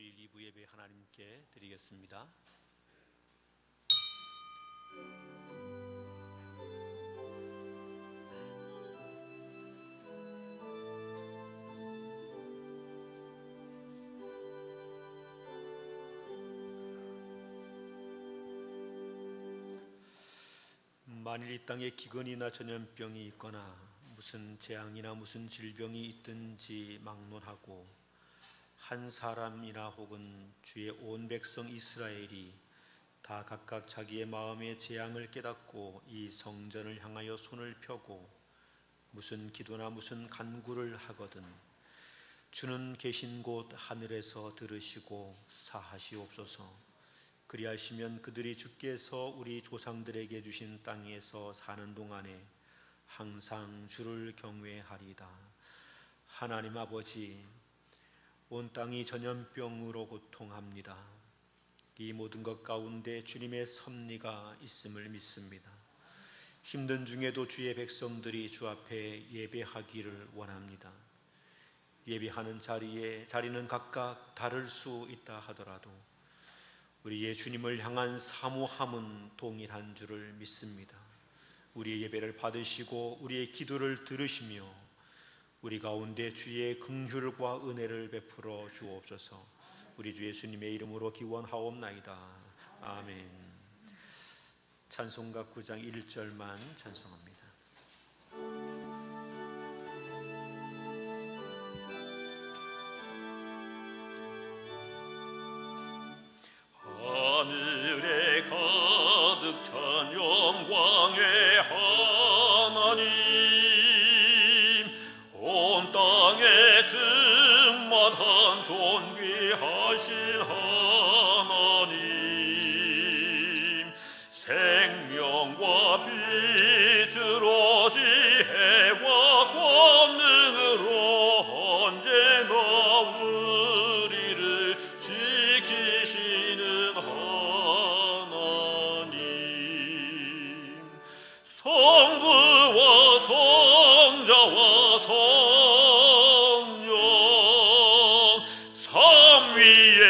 주일 2부 예배 하나님께 드리겠습니다. 만일 이 땅에 기근이나 전염병이 있거나 무슨 재앙이나 무슨 질병이 있든지 막론하고 한 사람이나 혹은 주의 온 백성 이스라엘이 다 각각 자기의 마음의 재앙을 깨닫고 이 성전을 향하여 손을 펴고 무슨 기도나 무슨 간구를 하거든 주는 계신 곳 하늘에서 들으시고 사하시옵소서. 그리하시면 그들이 주께서 우리 조상들에게 주신 땅에서 사는 동안에 항상 주를 경외하리이다. 하나님 아버지, 온 땅이 전염병으로 고통합니다. 이 모든 것 가운데 주님의 섭리가 있음을 믿습니다. 힘든 중에도 주의 백성들이 주 앞에 예배하기를 원합니다. 예배하는 자리는 각각 다를 수 있다 하더라도 우리의 주님을 향한 사모함은 동일한 줄을 믿습니다. 우리의 예배를 받으시고 우리의 기도를 들으시며 우리 가운데 주의 긍휼과 은혜를 베풀어 주옵소서. 우리 주 예수님의 이름으로 기원하옵나이다. 아멘. 찬송가 9장 1절만 찬송합니다. 하늘에 가득 찬 영광의 하나님, 온 땅에 충만한 존귀하신 하나님, 생명과 빛으로 지혜와 권능으로 언제나 우리를 지키시는 하나님, 성부와 성자와 성령 삼위의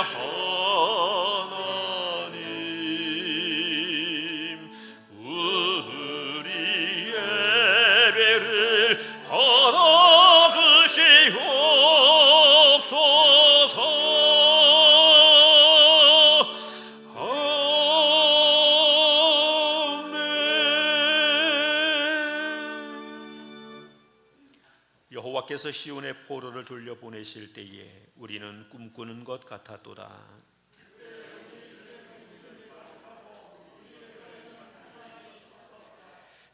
하나님, 우리 예배를 받아주시옵소서. 여호와께서 시온의 포로를 돌려보내실 때에 우리는 꿈꾸는 것 같았도다.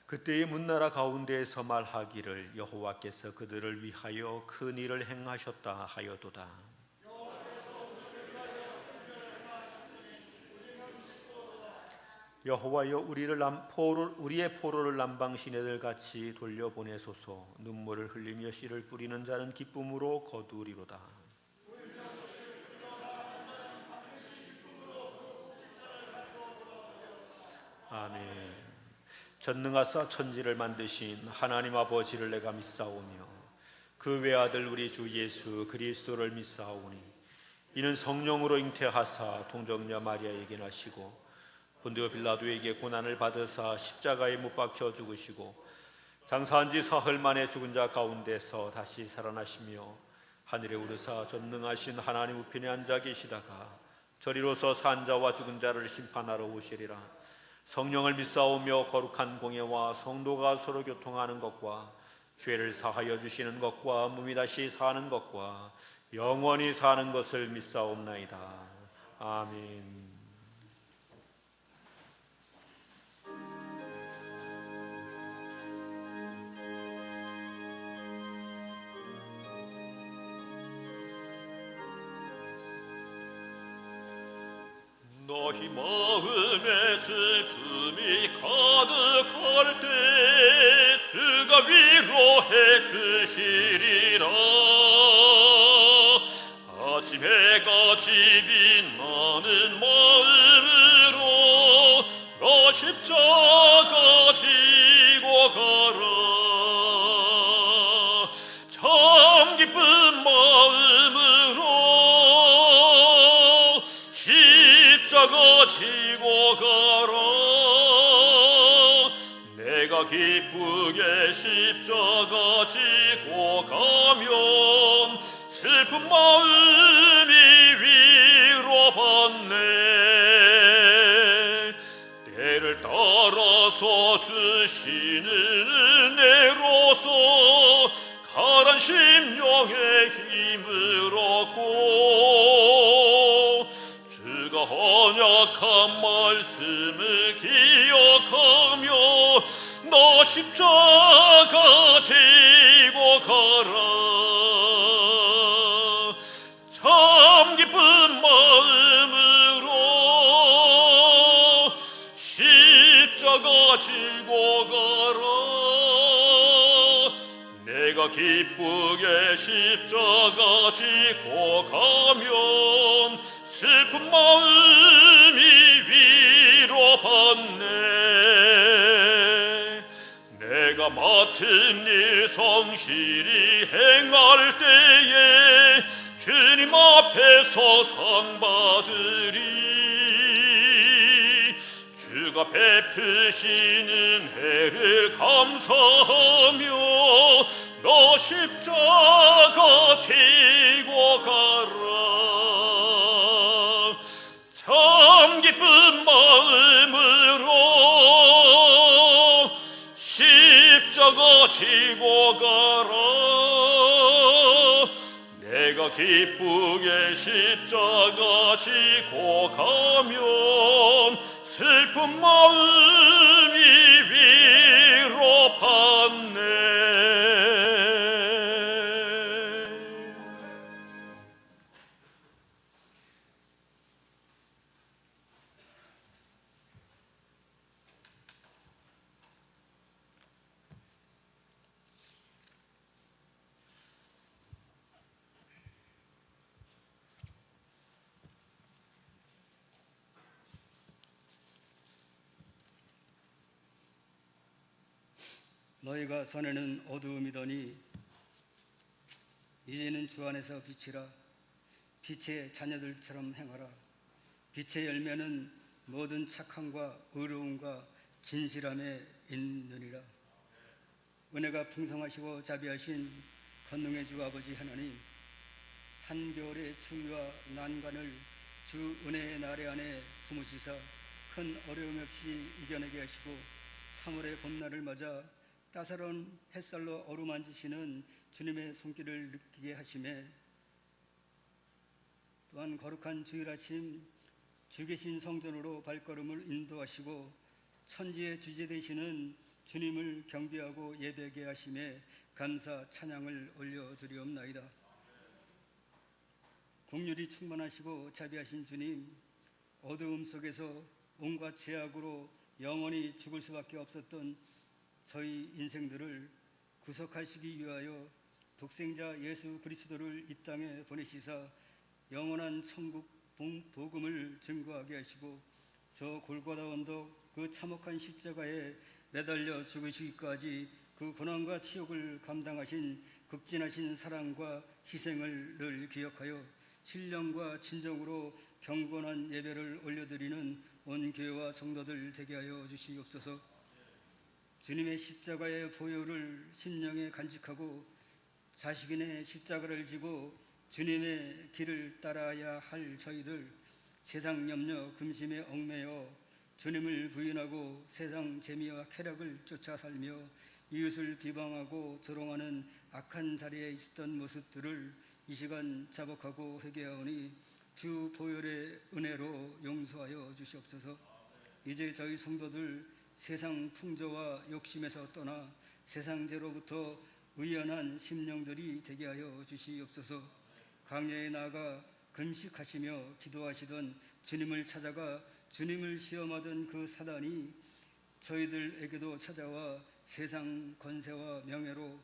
그때의 문나라 가운데에서 말하기를 여호와께서 그들을 위하여 큰 일을 행하셨다 하여도다. 여호와여, 우리의 포로를 남방 시내들 같이 돌려보내소서. 눈물을 흘리며 씨를 뿌리는 자는 기쁨으로 거두리로다. 아멘. 전능하사 천지를 만드신 하나님 아버지를 내가 믿사오며 그 외아들 우리 주 예수 그리스도를 믿사오니 이는 성령으로 잉태하사 동정녀 마리아에게 나시고 본디오 빌라도에게 고난을 받으사 십자가에 못 박혀 죽으시고 장사한 지 사흘 만에 죽은 자 가운데서 다시 살아나시며 하늘에 오르사 전능하신 하나님 우편에 앉아 계시다가 저리로서 산 자와 죽은 자를 심판하러 오시리라. 성령을 믿사오며 거룩한 공예와 성도가 서로 교통하는 것과 죄를 사하여 주시는 것과 몸이 다시 사는 것과 영원히 사는 것을 믿사옵나이다. 아멘. 너희 마음에 슬픔이 가득할 때 주가 위로해 주시리라. 아침 해가 빛나는 마음으로 너 십자가 지고 가라. 참 기쁜 마음으로 지고 가라. 내가 기쁘게 십자가 지고 가면 슬픈 마음이 위로받네. 때를 따라서 주시는 은혜로서 가란 심령의 힘을 얻고 주가 언약한 말씀을 기억하며 너 십자가 지고 가라. 참 기쁜 마음으로 십자가 지고 가라. 내가 기쁘게 십자가 지고 가면 슬픈 마음이 위로받네. 내가 맡은 일 성실히 행할 때에 주님 앞에서 상 받으리. 주가 베푸시는 해를 감사하며 너 십자가 지고 가라. 참 기쁜 마음으로 십자가 지고 가라. 내가 기쁘게 십자가 지고 가면 슬픈 마음이 위로받네. 너희가 전에는 어두움이더니 이제는 주 안에서 빛이라. 빛의 자녀들처럼 행하라. 빛의 열매는 모든 착함과 의로움과 진실함에 있느니라. 은혜가 풍성하시고 자비하신 권능의 주 아버지 하나님, 한겨울의 추위와 난관을 주 은혜의 나래 안에 품으시사 큰 어려움 없이 이겨내게 하시고 3월의 봄날을 맞아 따사로운 햇살로 어루만지시는 주님의 손길을 느끼게 하시매, 또한 거룩한 주일 아침 주 계신 성전으로 발걸음을 인도하시고 천지의 주제 되시는 주님을 경배하고 예배하게 하심에 감사 찬양을 올려드리옵나이다. 긍휼이 충만하시고 자비하신 주님, 어두움 속에서 온갖 죄악으로 영원히 죽을 수밖에 없었던 저희 인생들을 구속하시기 위하여 독생자 예수 그리스도를 이 땅에 보내시사 영원한 천국 복음을 증거하게 하시고 저 골고다 언덕 그 참혹한 십자가에 매달려 죽으시기까지 그 고난과 치욕을 감당하신 극진하신 사랑과 희생을 늘 기억하여 신령과 진정으로 경건한 예배를 올려드리는 온 교회와 성도들 되게 하여 주시옵소서. 주님의 십자가의 보혈을 심령에 간직하고 자식인의 십자가를 지고 주님의 길을 따라야 할 저희들, 세상 염려 금심에 얽매여 주님을 부인하고 세상 재미와 쾌락을 쫓아 살며 이웃을 비방하고 조롱하는 악한 자리에 있었던 모습들을 이 시간 자복하고 회개하오니 주 보혈의 은혜로 용서하여 주시옵소서. 이제 저희 성도들 세상 풍조와 욕심에서 떠나 세상제로부터 의연한 심령들이 되게 하여 주시옵소서. 강야에 나아가 금식하시며 기도하시던 주님을 찾아가 주님을 시험하던 그 사단이 저희들에게도 찾아와 세상 권세와 명예로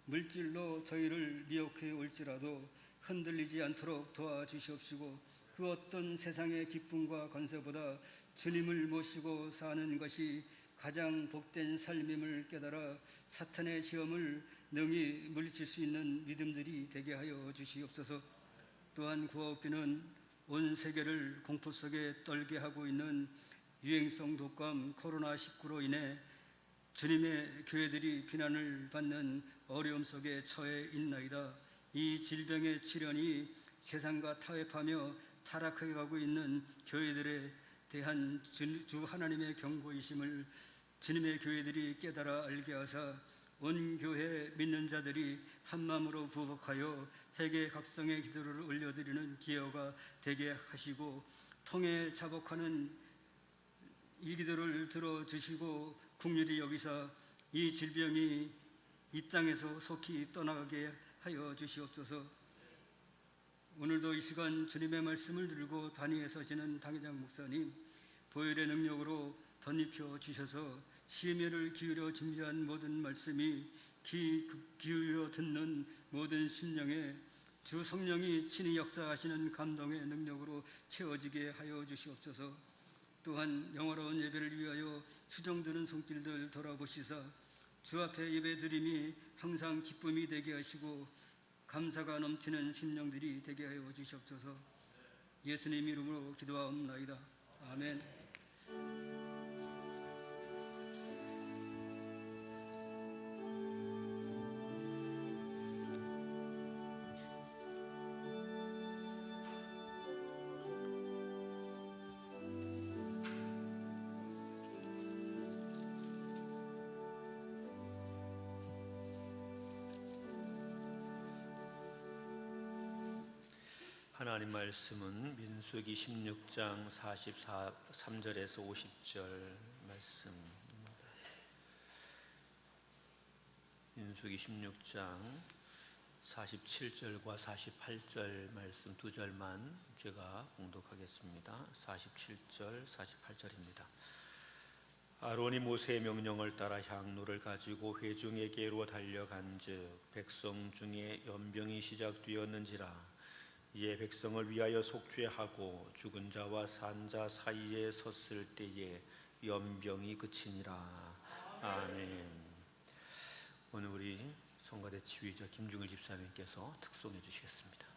물질로 저희를 미혹해 올지라도 흔들리지 않도록 도와주시옵시고, 그 어떤 세상의 기쁨과 권세보다 주님을 모시고 사는 것이 가장 복된 삶임을 깨달아 사탄의 시험을 능히 물리칠 수 있는 믿음들이 되게 하여 주시옵소서. 또한 구하옵기는 온 세계를 공포 속에 떨게 하고 있는 유행성 독감 코로나19로 인해 주님의 교회들이 비난을 받는 어려움 속에 처해 있나이다. 이 질병의 출현이 세상과 타협하며 타락해 가고 있는 교회들에 대한 주 하나님의 경고이심을 주님의 교회들이 깨달아 알게 하사 온 교회 믿는 자들이 한마음으로 부복하여 회개 각성의 기도를 올려드리는 기회가 되게 하시고 통해 자복하는 이 기도를 들어주시고 긍휼히 여기사 이 질병이 이 땅에서 속히 떠나가게 하여 주시옵소서. 오늘도 이 시간 주님의 말씀을 들고 단위에 서시는 당회장 목사님, 보혈의 능력으로 덧입혀 주셔서 심혈을 기울여 준비한 모든 말씀이 기울여 듣는 모든 심령에 주 성령이 친히 역사하시는 감동의 능력으로 채워지게 하여 주시옵소서. 또한 영화로운 예배를 위하여 수정드는 손길들 돌아보시사 주 앞에 예배드림이 항상 기쁨이 되게 하시고 감사가 넘치는 심령들이 되게 하여 주시옵소서. 예수님 이름으로 기도하옵나이다. 아멘. 하나님 말씀은 민수기 16장 43절에서 50절 말씀입니다. 민수기 16장 47절과 48절 말씀 두 절만 제가 봉독하겠습니다. 47절, 48절입니다. 아론이 모세의 명령을 따라 향로를 가지고 회중에게로 달려간즉 백성 중에 연병이 시작되었는지라. 이에 백성을 위하여 속죄하고 죽은 자와 산 자 사이에 섰을 때에 연병이 그치니라. 아멘. 오늘 우리 성가대 지휘자 김중일 집사님께서 특송해 주시겠습니다.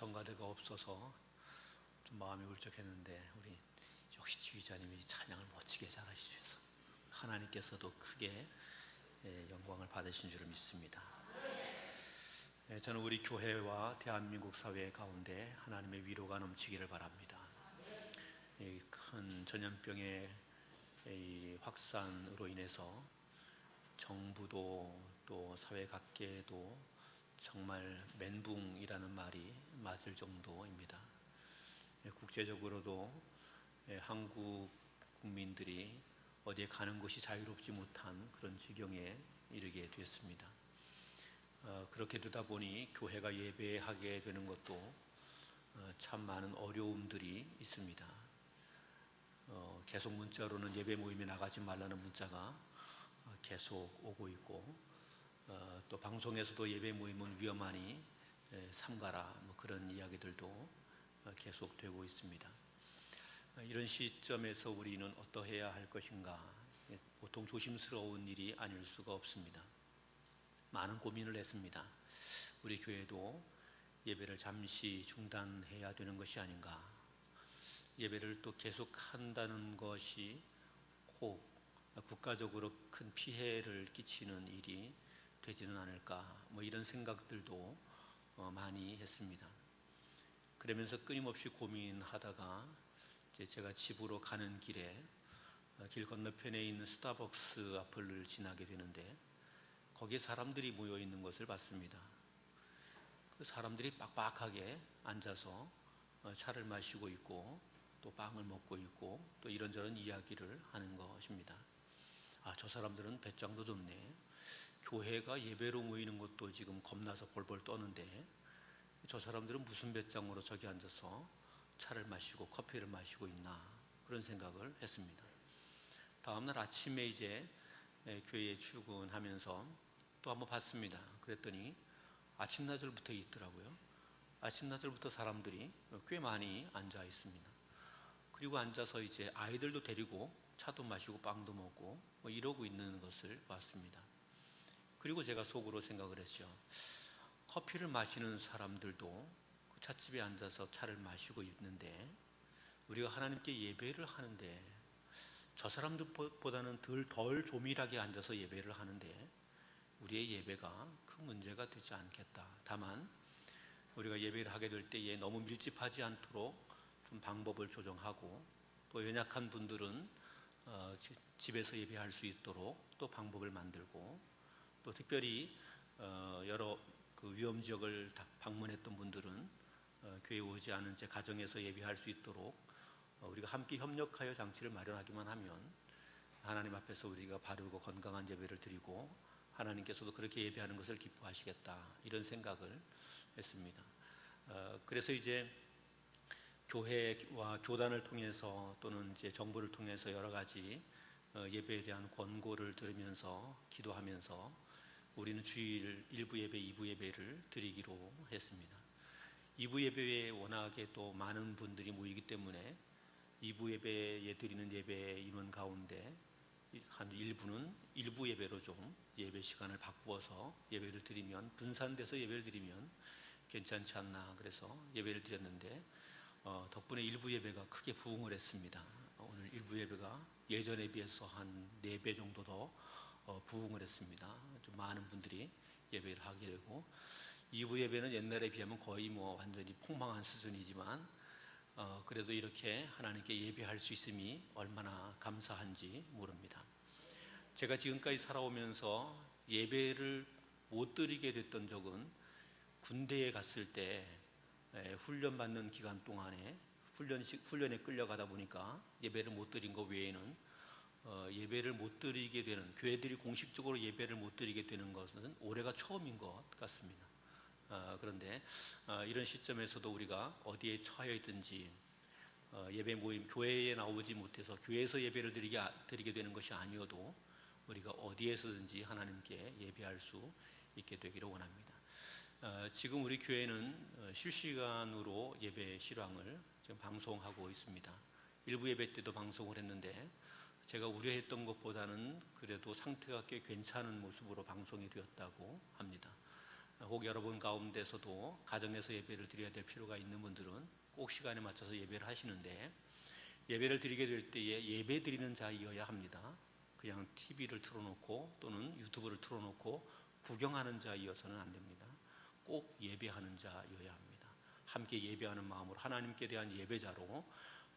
성가대가 없어서 좀 마음이 울적했는데 우리 역시 지휘자님이 찬양을 멋지게 잘하시셔서 하나님께서도 크게 영광을 받으신 줄을 믿습니다. 저는 우리 교회와 대한민국 사회 가운데 하나님의 위로가 넘치기를 바랍니다. 이 큰 전염병의 이 확산으로 인해서 정부도 또 사회 각계에도 정말 멘붕이라는 말이 맞을 정도입니다. 국제적으로도 한국 국민들이 어디에 가는 것이 자유롭지 못한 그런 지경에 이르게 되었습니다. 그렇게 되다 보니 교회가 예배하게 되는 것도 참 많은 어려움들이 있습니다. 계속 문자로는 예배 모임에 나가지 말라는 문자가 계속 오고 있고, 또 방송에서도 예배 모임은 위험하니 삼가라 뭐 그런 이야기들도 계속 되고 있습니다. 이런 시점에서 우리는 어떠해야 할 것인가, 보통 조심스러운 일이 아닐 수가 없습니다. 많은 고민을 했습니다. 우리 교회도 예배를 잠시 중단해야 되는 것이 아닌가, 예배를 또 계속 한다는 것이 혹 국가적으로 큰 피해를 끼치는 일이 되지는 않을까, 뭐 이런 생각들도 많이 했습니다. 그러면서 끊임없이 고민하다가 이제 제가 집으로 가는 길에 길 건너편에 있는 스타벅스 앞을 지나게 되는데 거기에 사람들이 모여 있는 것을 봤습니다. 그 사람들이 빡빡하게 앉아서 차를 마시고 있고 또 빵을 먹고 있고 또 이런저런 이야기를 하는 것입니다. 아, 저 사람들은 배짱도 좋네. 교회가 예배로 모이는 것도 지금 겁나서 벌벌 떠는데 저 사람들은 무슨 배짱으로 저기 앉아서 차를 마시고 커피를 마시고 있나, 그런 생각을 했습니다. 다음날 아침에 이제 교회에 출근하면서 또 한번 봤습니다. 그랬더니 아침나절부터 있더라고요. 아침나절부터 사람들이 꽤 많이 앉아 있습니다. 그리고 앉아서 이제 아이들도 데리고 차도 마시고 빵도 먹고 뭐 이러고 있는 것을 봤습니다. 그리고 제가 속으로 생각을 했죠. 커피를 마시는 사람들도 그 찻집에 앉아서 차를 마시고 있는데 우리가 하나님께 예배를 하는데 저 사람들보다는 덜 조밀하게 앉아서 예배를 하는데 우리의 예배가 큰 문제가 되지 않겠다. 다만 우리가 예배를 하게 될 때에 너무 밀집하지 않도록 좀 방법을 조정하고 또 연약한 분들은 집에서 예배할 수 있도록 또 방법을 만들고, 또 특별히 여러 그 위험 지역을 방문했던 분들은 교회에 오지 않은 채 가정에서 예배할 수 있도록 우리가 함께 협력하여 장치를 마련하기만 하면 하나님 앞에서 우리가 바르고 건강한 예배를 드리고 하나님께서도 그렇게 예배하는 것을 기뻐하시겠다, 이런 생각을 했습니다. 그래서 이제 교회와 교단을 통해서 또는 이제 정부를 통해서 여러 가지 예배에 대한 권고를 들으면서 기도하면서 우리는 주일 1부 예배, 2부 예배를 드리기로 했습니다. 2부 예배에 워낙에 또 많은 분들이 모이기 때문에 2부 예배에 드리는 예배 인원 가운데 한 일부는 1부 예배로 좀 예배 시간을 바꾸어서 예배를 드리면, 분산돼서 예배를 드리면 괜찮지 않나, 그래서 예배를 드렸는데 덕분에 1부 예배가 크게 부흥을 했습니다. 오늘 1부 예배가 예전에 비해서 한 4배 정도 더 부흥을 했습니다. 좀 많은 분들이 예배를 하게 되고, 2부 예배는 옛날에 비하면 거의 뭐 완전히 폭망한 수준이지만 그래도 이렇게 하나님께 예배할 수 있음이 얼마나 감사한지 모릅니다. 제가 지금까지 살아오면서 예배를 못 드리게 됐던 적은 군대에 갔을 때 훈련받는 기간 동안에 훈련에 끌려가다 보니까 예배를 못 드린 것 외에는 예배를 못 드리게 되는, 교회들이 공식적으로 예배를 못 드리게 되는 것은 올해가 처음인 것 같습니다. 그런데 이런 시점에서도 우리가 어디에 처해 있든지 예배 모임, 교회에 나오지 못해서 교회에서 예배를 드리게 되는 것이 아니어도 우리가 어디에서든지 하나님께 예배할 수 있게 되기를 원합니다. 지금 우리 교회는 실시간으로 예배 실황을 지금 방송하고 있습니다. 일부 예배 때도 방송을 했는데 제가 우려했던 것보다는 그래도 상태가 꽤 괜찮은 모습으로 방송이 되었다고 합니다. 혹 여러분 가운데서도 가정에서 예배를 드려야 될 필요가 있는 분들은 꼭 시간에 맞춰서 예배를 하시는데, 예배를 드리게 될 때에 예배 드리는 자이어야 합니다. 그냥 TV를 틀어놓고 또는 유튜브를 틀어놓고 구경하는 자이어서는 안 됩니다. 꼭 예배하는 자여야 합니다. 함께 예배하는 마음으로 하나님께 대한 예배자로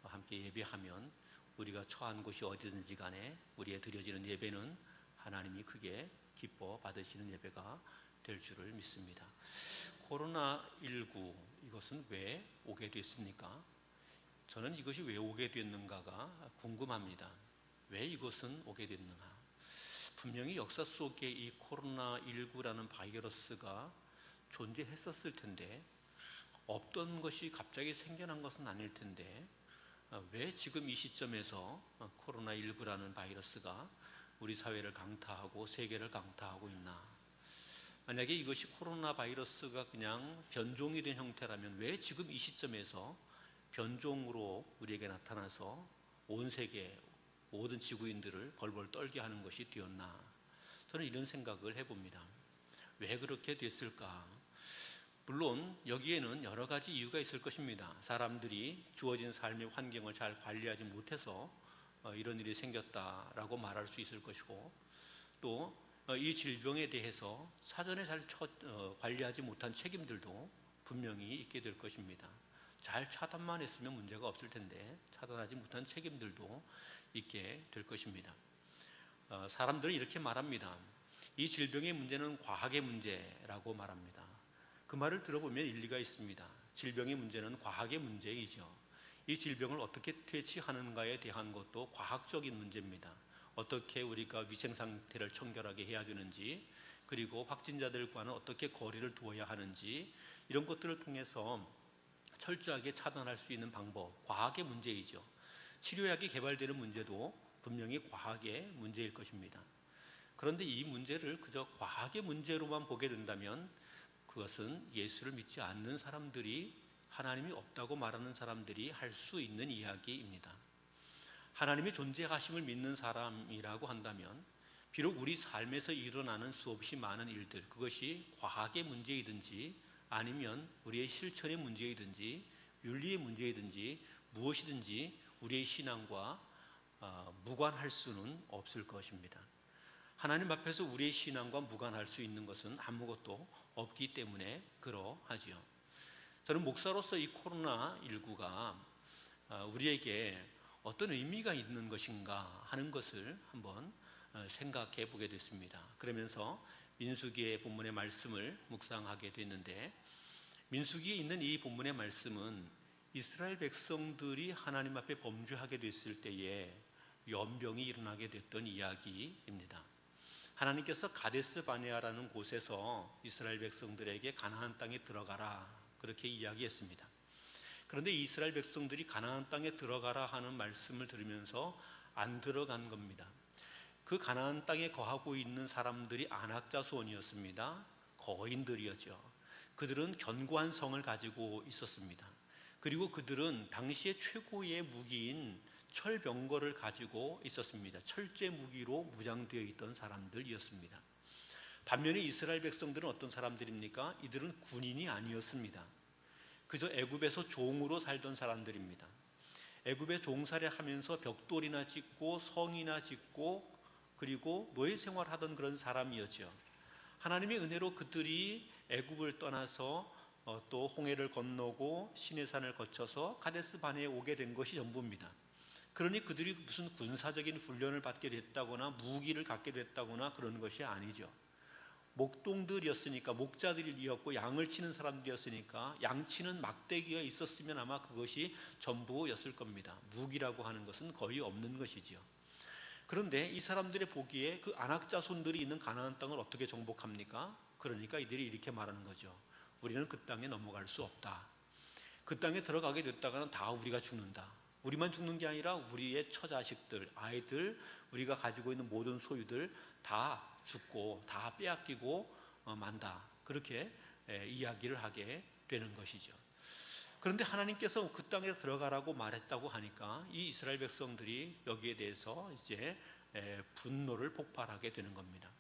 함께 예배하면 우리가 처한 곳이 어디든지 간에 우리의 드려지는 예배는 하나님이 크게 기뻐 받으시는 예배가 될 줄을 믿습니다. 코로나19 이것은 왜 오게 됐습니까? 저는 이것이 왜 오게 됐는가가 궁금합니다. 왜 이것은 오게 됐는가? 분명히 역사 속에 이 코로나19라는 바이러스가 존재했었을 텐데, 없던 것이 갑자기 생겨난 것은 아닐 텐데, 왜 지금 이 시점에서 코로나19라는 바이러스가 우리 사회를 강타하고 세계를 강타하고 있나? 만약에 이것이 코로나 바이러스가 그냥 변종이 된 형태라면 왜 지금 이 시점에서 변종으로 우리에게 나타나서 온 세계 모든 지구인들을 벌벌 떨게 하는 것이 되었나? 저는 이런 생각을 해봅니다. 왜 그렇게 됐을까? 물론 여기에는 여러 가지 이유가 있을 것입니다. 사람들이 주어진 삶의 환경을 잘 관리하지 못해서 이런 일이 생겼다라고 말할 수 있을 것이고, 또 이 질병에 대해서 사전에 잘 관리하지 못한 책임들도 분명히 있게 될 것입니다. 잘 차단만 했으면 문제가 없을 텐데 차단하지 못한 책임들도 있게 될 것입니다. 사람들은 이렇게 말합니다. 이 질병의 문제는 과학의 문제라고 말합니다. 그 말을 들어보면 일리가 있습니다. 질병의 문제는 과학의 문제이죠. 이 질병을 어떻게 퇴치하는가에 대한 것도 과학적인 문제입니다. 어떻게 우리가 위생 상태를 청결하게 해야 되는지, 그리고 확진자들과는 어떻게 거리를 두어야 하는지, 이런 것들을 통해서 철저하게 차단할 수 있는 방법, 과학의 문제이죠. 치료약이 개발되는 문제도 분명히 과학의 문제일 것입니다. 그런데 이 문제를 그저 과학의 문제로만 보게 된다면 그것은 예수를 믿지 않는 사람들이, 하나님이 없다고 말하는 사람들이 할 수 있는 이야기입니다. 하나님의 존재하심을 믿는 사람이라고 한다면 비록 우리 삶에서 일어나는 수없이 많은 일들, 그것이 과학의 문제이든지 아니면 우리의 실천의 문제이든지 윤리의 문제이든지 무엇이든지 우리의 신앙과 무관할 수는 없을 것입니다. 하나님 앞에서 우리의 신앙과 무관할 수 있는 것은 아무것도 없기 때문에 그러하지요. 저는 목사로서 이 코로나19가 우리에게 어떤 의미가 있는 것인가 하는 것을 한번 생각해 보게 됐습니다. 그러면서 민수기의 본문의 말씀을 묵상하게 됐는데, 민수기에 있는 이 본문의 말씀은 이스라엘 백성들이 하나님 앞에 범죄하게 됐을 때에 연병이 일어나게 됐던 이야기입니다. 하나님께서 가데스 바네아라는 곳에서 이스라엘 백성들에게 가나안 땅에 들어가라 그렇게 이야기했습니다. 그런데 이스라엘 백성들이 가나안 땅에 들어가라 하는 말씀을 들으면서 안 들어간 겁니다. 그 가나안 땅에 거하고 있는 사람들이 안악 자손이었습니다. 거인들이었죠. 그들은 견고한 성을 가지고 있었습니다. 그리고 그들은 당시의 최고의 무기인 철병거를 가지고 있었습니다. 철제 무기로 무장되어 있던 사람들이었습니다. 반면에 이스라엘 백성들은 어떤 사람들입니까? 이들은 군인이 아니었습니다. 그저 애굽에서 종으로 살던 사람들입니다. 애굽에 종살이하면서 벽돌이나 짓고 성이나 짓고 그리고 노예 생활하던 그런 사람이었죠. 하나님의 은혜로 그들이 애굽을 떠나서 또 홍해를 건너고 시내산을 거쳐서 가데스 바네아에 오게 된 것이 전부입니다. 그러니 그들이 무슨 군사적인 훈련을 받게 됐다거나 무기를 갖게 됐다거나 그런 것이 아니죠. 목동들이었으니까, 목자들이었고 양을 치는 사람들이었으니까 양치는 막대기가 있었으면 아마 그것이 전부였을 겁니다. 무기라고 하는 것은 거의 없는 것이지요. 그런데 이 사람들의 보기에 그 안악 자손들이 있는 가나안 땅을 어떻게 정복합니까? 그러니까 이들이 이렇게 말하는 거죠. 우리는 그 땅에 넘어갈 수 없다. 그 땅에 들어가게 됐다가는 다 우리가 죽는다. 우리만 죽는 게 아니라 우리의 처자식들, 아이들, 우리가 가지고 있는 모든 소유들 다 죽고 다 빼앗기고 만다. 그렇게 이야기를 하게 되는 것이죠. 그런데 하나님께서 그 땅에 들어가라고 말했다고 하니까 이 이스라엘 백성들이 여기에 대해서 이제 분노를 폭발하게 되는 겁니다.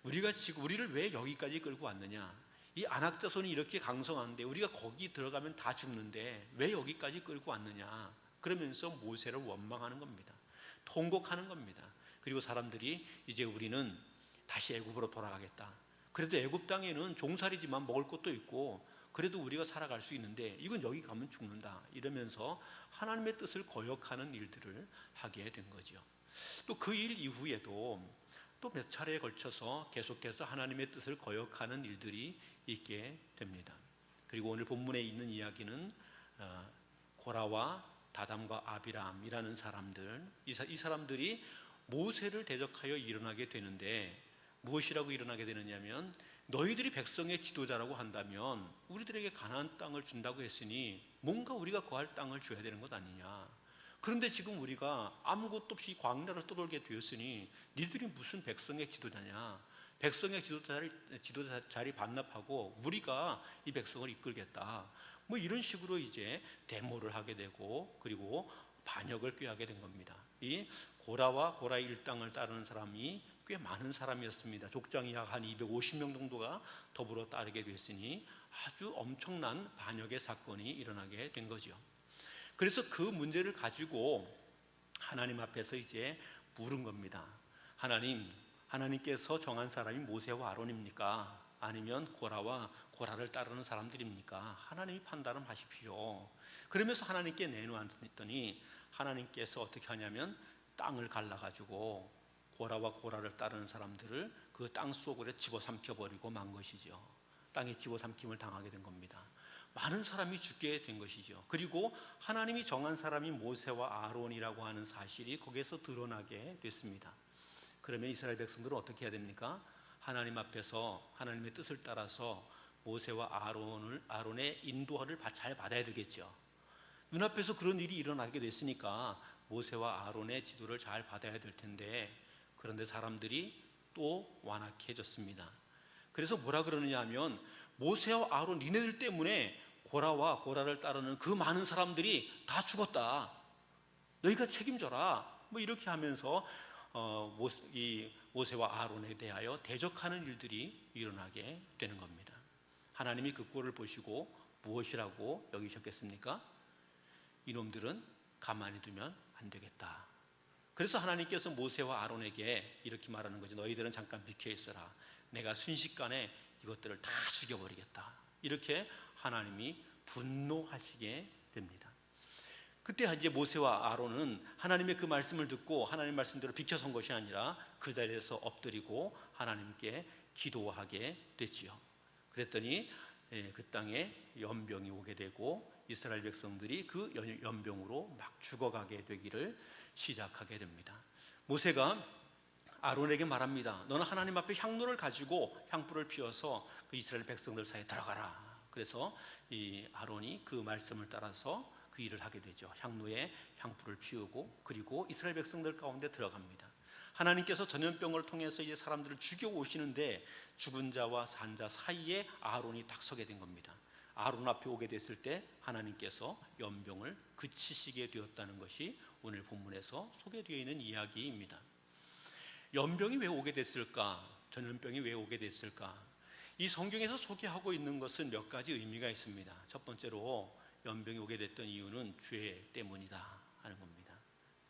우리를 왜 여기까지 끌고 왔느냐? 이 안악자손이 이렇게 강성한데 우리가 거기 들어가면 다 죽는데 왜 여기까지 끌고 왔느냐, 그러면서 모세를 원망하는 겁니다. 통곡하는 겁니다. 그리고 사람들이 이제 우리는 다시 애굽으로 돌아가겠다. 그래도 애굽 땅에는 종살이지만 먹을 것도 있고 그래도 우리가 살아갈 수 있는데 이건 여기 가면 죽는다, 이러면서 하나님의 뜻을 거역하는 일들을 하게 된 거죠. 또 그 일 이후에도 또 몇 차례에 걸쳐서 계속해서 하나님의 뜻을 거역하는 일들이 있게 됩니다. 그리고 오늘 본문에 있는 이야기는 고라와 다담과 아비람이라는 사람들, 이 사람들이 모세를 대적하여 일어나게 되는데 무엇이라고 일어나게 되느냐면, 너희들이 백성의 지도자라고 한다면 우리들에게 가나안 땅을 준다고 했으니 뭔가 우리가 거할 땅을 줘야 되는 것 아니냐. 그런데 지금 우리가 아무것도 없이 광야를 떠돌게 되었으니 니들이 무슨 백성의 지도자냐. 백성의 지도자 자리 반납하고 우리가 이 백성을 이끌겠다. 뭐 이런 식으로 이제 데모를 하게 되고 그리고 반역을 꾀하게 된 겁니다. 이 고라와 고라의 일당을 따르는 사람이 꽤 많은 사람이었습니다. 족장이 약 한 250명 정도가 더불어 따르게 됐으니 아주 엄청난 반역의 사건이 일어나게 된 거죠. 그래서 그 문제를 가지고 하나님 앞에서 이제 물은 겁니다. 하나님께서 정한 사람이 모세와 아론입니까? 아니면 고라와 고라를 따르는 사람들입니까? 하나님이 판단을 하십시오. 그러면서 하나님께 내놓았더니 하나님께서 어떻게 하냐면 땅을 갈라가지고 고라와 고라를 따르는 사람들을 그 땅 속으로 집어삼켜버리고 만 것이죠. 땅에 집어삼킴을 당하게 된 겁니다. 많은 사람이 죽게 된 것이죠. 그리고 하나님이 정한 사람이 모세와 아론이라고 하는 사실이 거기에서 드러나게 됐습니다. 그러면 이스라엘 백성들은 어떻게 해야 됩니까? 하나님 앞에서 하나님의 뜻을 따라서 모세와 아론의 인도를 잘 받아야 되겠죠. 눈앞에서 그런 일이 일어나게 됐으니까 모세와 아론의 지도를 잘 받아야 될 텐데, 그런데 사람들이 또 완악해졌습니다. 그래서 뭐라 그러느냐 하면, 모세와 아론 니네들 때문에 고라와 고라를 따르는 그 많은 사람들이 다 죽었다. 너희가 책임져라. 뭐 이렇게 하면서 이 모세와 아론에 대하여 대적하는 일들이 일어나게 되는 겁니다. 하나님이 그 꼴을 보시고 무엇이라고 여기셨겠습니까? 이놈들은 가만히 두면 안 되겠다. 그래서 하나님께서 모세와 아론에게 이렇게 말하는 거죠. 너희들은 잠깐 비켜 있어라. 내가 순식간에 이것들을 다 죽여버리겠다. 이렇게 하나님이 분노하시게 됩니다. 그때 이제 모세와 아론은 하나님의 그 말씀을 듣고 하나님 말씀대로 비켜선 것이 아니라 그 자리에서 엎드리고 하나님께 기도하게 됐지요. 그랬더니 그 땅에 연병이 오게 되고 이스라엘 백성들이 그 연병으로 막 죽어가게 되기를 시작하게 됩니다. 모세가 아론에게 말합니다. 너는 하나님 앞에 향로를 가지고 향불을 피워서 그 이스라엘 백성들 사이에 들어가라. 그래서 이 아론이 그 말씀을 따라서 그 일을 하게 되죠. 향로에 향불을 피우고 그리고 이스라엘 백성들 가운데 들어갑니다. 하나님께서 전염병을 통해서 이제 사람들을 죽여 오시는데 죽은 자와 산 자 사이에 아론이 딱 서게 된 겁니다. 아론 앞에 오게 됐을 때 하나님께서 연병을 그치시게 되었다는 것이 오늘 본문에서 소개되어 있는 이야기입니다. 연병이 왜 오게 됐을까? 전염병이 왜 오게 됐을까? 이 성경에서 소개하고 있는 것은 몇 가지 의미가 있습니다. 첫 번째로 연병이 오게 됐던 이유는 죄 때문이다 하는 겁니다.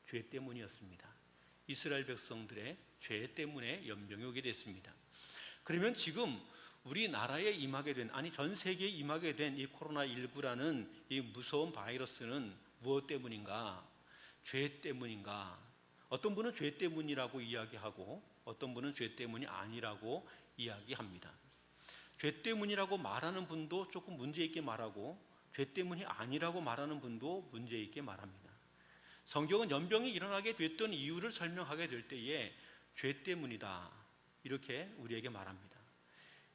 죄 때문이었습니다. 이스라엘 백성들의 죄 때문에 연병이 오게 됐습니다. 그러면 지금 우리나라에 임하게 된, 아니 전 세계에 임하게 된 이 코로나19라는 이 무서운 바이러스는 무엇 때문인가? 죄 때문인가? 어떤 분은 죄 때문이라고 이야기하고 어떤 분은 죄 때문이 아니라고 이야기합니다. 죄 때문이라고 말하는 분도 조금 문제 있게 말하고 죄 때문이 아니라고 말하는 분도 문제 있게 말합니다. 성경은 연병이 일어나게 됐던 이유를 설명하게 될 때에 죄 때문이다 이렇게 우리에게 말합니다.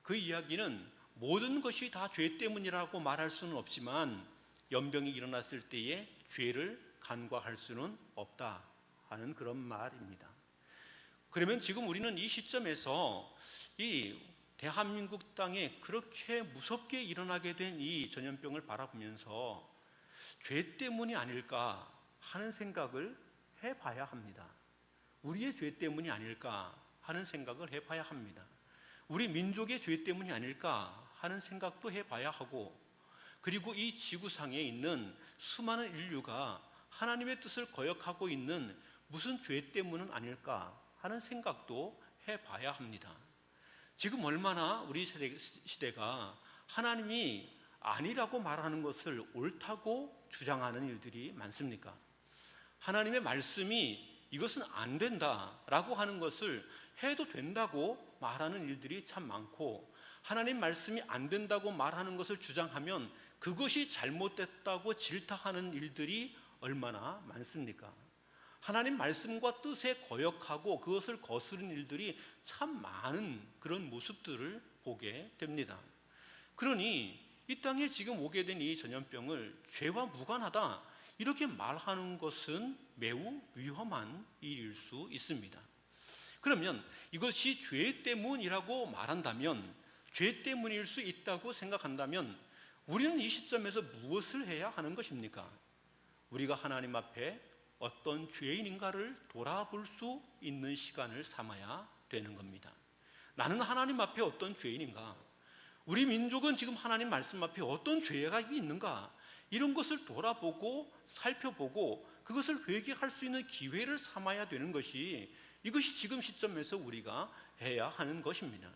그 이야기는 모든 것이 다 죄 때문이라고 말할 수는 없지만 연병이 일어났을 때에 죄를 간과할 수는 없다 하는 그런 말입니다. 그러면 지금 우리는 이 시점에서 이 대한민국 땅에 그렇게 무섭게 일어나게 된 이 전염병을 바라보면서 죄 때문이 아닐까 하는 생각을 해봐야 합니다. 우리의 죄 때문이 아닐까 하는 생각을 해봐야 합니다. 우리 민족의 죄 때문이 아닐까 하는 생각도 해봐야 하고, 그리고 이 지구상에 있는 수많은 인류가 하나님의 뜻을 거역하고 있는 무슨 죄 때문은 아닐까 하는 생각도 해봐야 합니다. 지금 얼마나 우리 시대가 하나님이 아니라고 말하는 것을 옳다고 주장하는 일들이 많습니까? 하나님의 말씀이 이것은 안 된다라고 하는 것을 해도 된다고 말하는 일들이 참 많고, 하나님 말씀이 안 된다고 말하는 것을 주장하면 그것이 잘못됐다고 질타하는 일들이 얼마나 많습니까? 하나님 말씀과 뜻에 거역하고 그것을 거스르는 일들이 참 많은 그런 모습들을 보게 됩니다. 그러니 이 땅에 지금 오게 된 이 전염병을 죄와 무관하다 이렇게 말하는 것은 매우 위험한 일일 수 있습니다. 그러면 이것이 죄 때문이라고 말한다면, 죄 때문일 수 있다고 생각한다면 우리는 이 시점에서 무엇을 해야 하는 것입니까? 우리가 하나님 앞에 어떤 죄인인가를 돌아볼 수 있는 시간을 삼아야 되는 겁니다. 나는 하나님 앞에 어떤 죄인인가? 우리 민족은 지금 하나님 말씀 앞에 어떤 죄가 있는가? 이런 것을 돌아보고 살펴보고 그것을 회개할 수 있는 기회를 삼아야 되는 것이, 이것이 지금 시점에서 우리가 해야 하는 것입니다.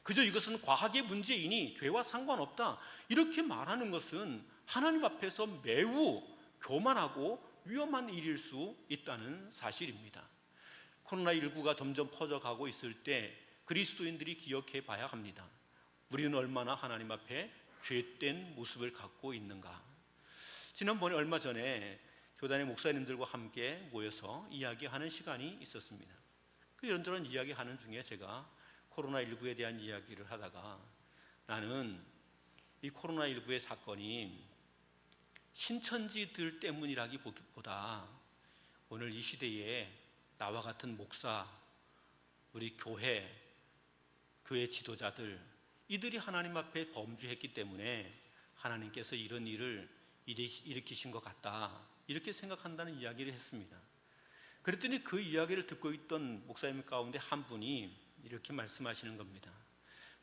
그저 이것은 과학의 문제이니 죄와 상관없다 이렇게 말하는 것은 하나님 앞에서 매우 교만하고 위험한 일일 수 있다는 사실입니다. 코로나19가 점점 퍼져가고 있을 때 그리스도인들이 기억해 봐야 합니다. 우리는 얼마나 하나님 앞에 죄된 모습을 갖고 있는가. 지난번에 얼마 전에 교단의 목사님들과 함께 모여서 이야기하는 시간이 있었습니다. 이런저런 이야기하는 중에 제가 코로나19에 대한 이야기를 하다가, 나는 이 코로나19의 사건이 신천지들 때문이라기보다 오늘 이 시대에 나와 같은 목사, 우리 교회 지도자들, 이들이 하나님 앞에 범죄했기 때문에 하나님께서 이런 일을 일으키신 것 같다 이렇게 생각한다는 이야기를 했습니다. 그랬더니 그 이야기를 듣고 있던 목사님 가운데 한 분이 이렇게 말씀하시는 겁니다.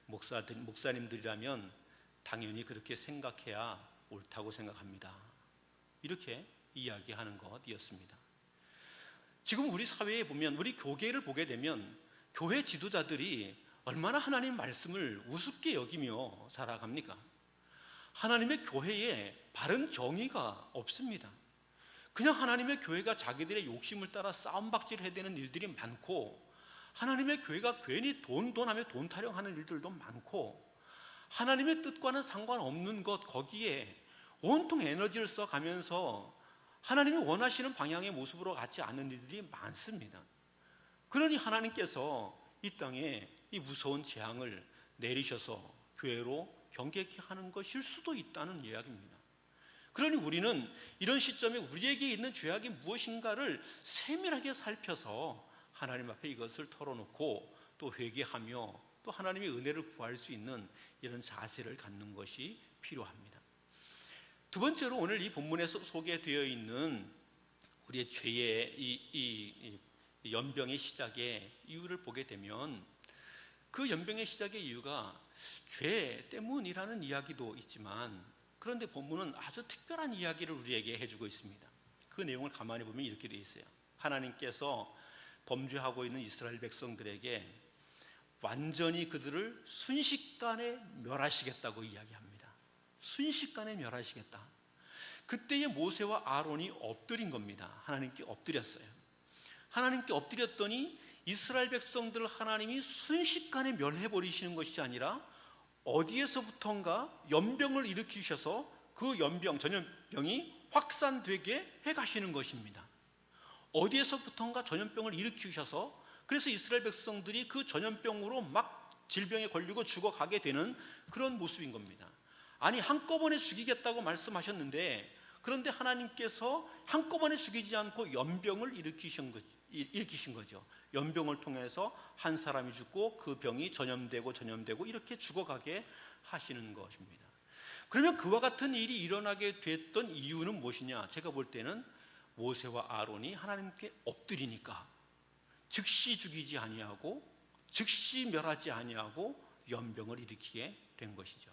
목사님들이라면 당연히 그렇게 생각해야 옳다고 생각합니다. 이렇게 이야기하는 것이었습니다. 지금 우리 사회에 보면, 우리 교계를 보게 되면 교회 지도자들이 얼마나 하나님 말씀을 우습게 여기며 살아갑니까? 하나님의 교회에 바른 정의가 없습니다. 그냥 하나님의 교회가 자기들의 욕심을 따라 싸움박질해야 되는 일들이 많고, 하나님의 교회가 괜히 돈 하며 돈 타령하는 일들도 많고, 하나님의 뜻과는 상관없는 것 거기에 온통 에너지를 써가면서 하나님이 원하시는 방향의 모습으로 가지 않는 일들이 많습니다. 그러니 하나님께서 이 땅에 이 무서운 재앙을 내리셔서 교회로 경계케 하는 것일 수도 있다는 이야기입니다. 그러니 우리는 이런 시점에 우리에게 있는 죄악이 무엇인가를 세밀하게 살펴서 하나님 앞에 이것을 털어놓고 또 회개하며 또 하나님의 은혜를 구할 수 있는 이런 자세를 갖는 것이 필요합니다. 두 번째로 오늘 이 본문에 소개되어 있는 우리의 죄의 이 연병의 시작의 이유를 보게 되면, 그 연병의 시작의 이유가 죄 때문이라는 이야기도 있지만, 그런데 본문은 아주 특별한 이야기를 우리에게 해주고 있습니다. 그 내용을 가만히 보면 이렇게 되어 있어요. 하나님께서 범죄하고 있는 이스라엘 백성들에게 완전히 그들을 순식간에 멸하시겠다고 이야기합니다. 순식간에 멸하시겠다. 그때의 모세와 아론이 엎드린 겁니다. 하나님께 엎드렸어요. 하나님께 엎드렸더니 이스라엘 백성들을 하나님이 순식간에 멸해버리시는 것이 아니라 어디에서부턴가 연병을 일으키셔서 그 전염병이 확산되게 해가시는 것입니다. 어디에서부턴가 전염병을 일으키셔서, 그래서 이스라엘 백성들이 그 전염병으로 막 질병에 걸리고 죽어가게 되는 그런 모습인 겁니다. 아니, 한꺼번에 죽이겠다고 말씀하셨는데, 그런데 하나님께서 한꺼번에 죽이지 않고 연병을 일으키신 거죠. 연병을 통해서 한 사람이 죽고 그 병이 전염되고 이렇게 죽어가게 하시는 것입니다. 그러면 그와 같은 일이 일어나게 됐던 이유는 무엇이냐? 제가 볼 때는 모세와 아론이 하나님께 엎드리니까 즉시 죽이지 아니하고 즉시 멸하지 아니하고 연병을 일으키게 된 것이죠.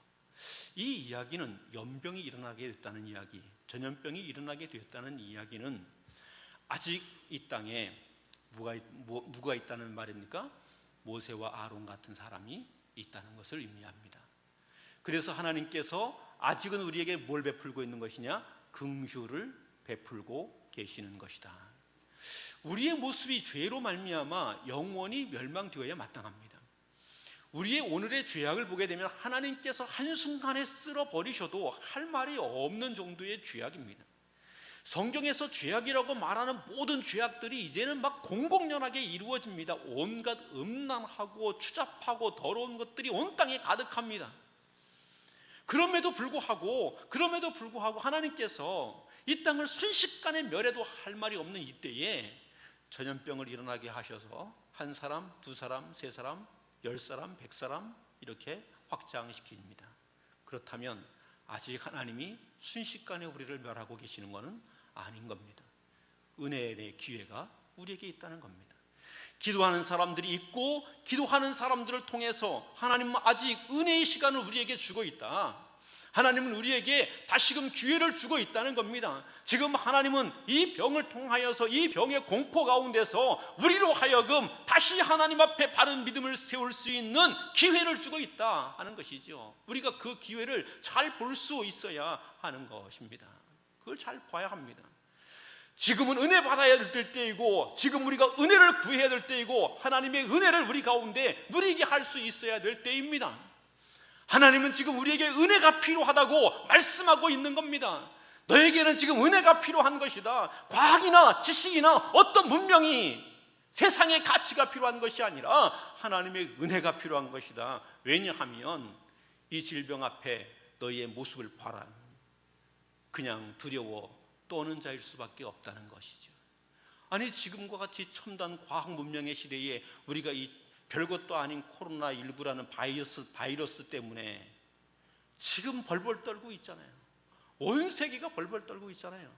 이 이야기는 연병이 일어나게 됐다는 이야기, 전염병이 일어나게 되었다는 이야기는 아직 이 땅에 누가 있다는 말입니까? 모세와 아론 같은 사람이 있다는 것을 의미합니다. 그래서 하나님께서 아직은 우리에게 뭘 베풀고 있는 것이냐? 긍휼을 베풀고 계시는 것이다. 우리의 모습이 죄로 말미암아 영원히 멸망되어야 마땅합니다. 우리의 오늘의 죄악을 보게 되면 하나님께서 한순간에 쓸어버리셔도 할 말이 없는 정도의 죄악입니다. 성경에서 죄악이라고 말하는 모든 죄악들이 이제는 막 공공연하게 이루어집니다. 온갖 음란하고 추잡하고 더러운 것들이 온 땅에 가득합니다. 그럼에도 불구하고 하나님께서 이 땅을 순식간에 멸해도 할 말이 없는 이때에 전염병을 일어나게 하셔서 한 사람, 두 사람, 세 사람, 10사람, 100사람 이렇게 확장시킵니다. 그렇다면 아직 하나님이 순식간에 우리를 멸하고 계시는 것은 아닌 겁니다. 은혜의 기회가 우리에게 있다는 겁니다. 기도하는 사람들이 있고 기도하는 사람들을 통해서 하나님은 아직 은혜의 시간을 우리에게 주고 있다. 하나님은 우리에게 다시금 기회를 주고 있다는 겁니다. 지금 하나님은 이 병을 통하여서 이 병의 공포 가운데서 우리로 하여금 다시 하나님 앞에 바른 믿음을 세울 수 있는 기회를 주고 있다 하는 것이죠. 우리가 그 기회를 잘 볼 수 있어야 하는 것입니다. 그걸 잘 봐야 합니다. 지금은 은혜 받아야 될 때이고 지금 우리가 은혜를 구해야 될 때이고 하나님의 은혜를 우리 가운데 누리게 할 수 있어야 될 때입니다. 하나님은 지금 우리에게 은혜가 필요하다고 말씀하고 있는 겁니다. 너에게는 지금 은혜가 필요한 것이다. 과학이나 지식이나 어떤 문명이 세상의 가치가 필요한 것이 아니라 하나님의 은혜가 필요한 것이다. 왜냐하면 이 질병 앞에 너희의 모습을 봐라. 그냥 두려워 떠는 자일 수밖에 없다는 것이죠. 아니 지금과 같이 첨단 과학 문명의 시대에 우리가 이 별것도 아닌 코로나19라는 바이러스 때문에 지금 벌벌 떨고 있잖아요. 온 세계가 벌벌 떨고 있잖아요.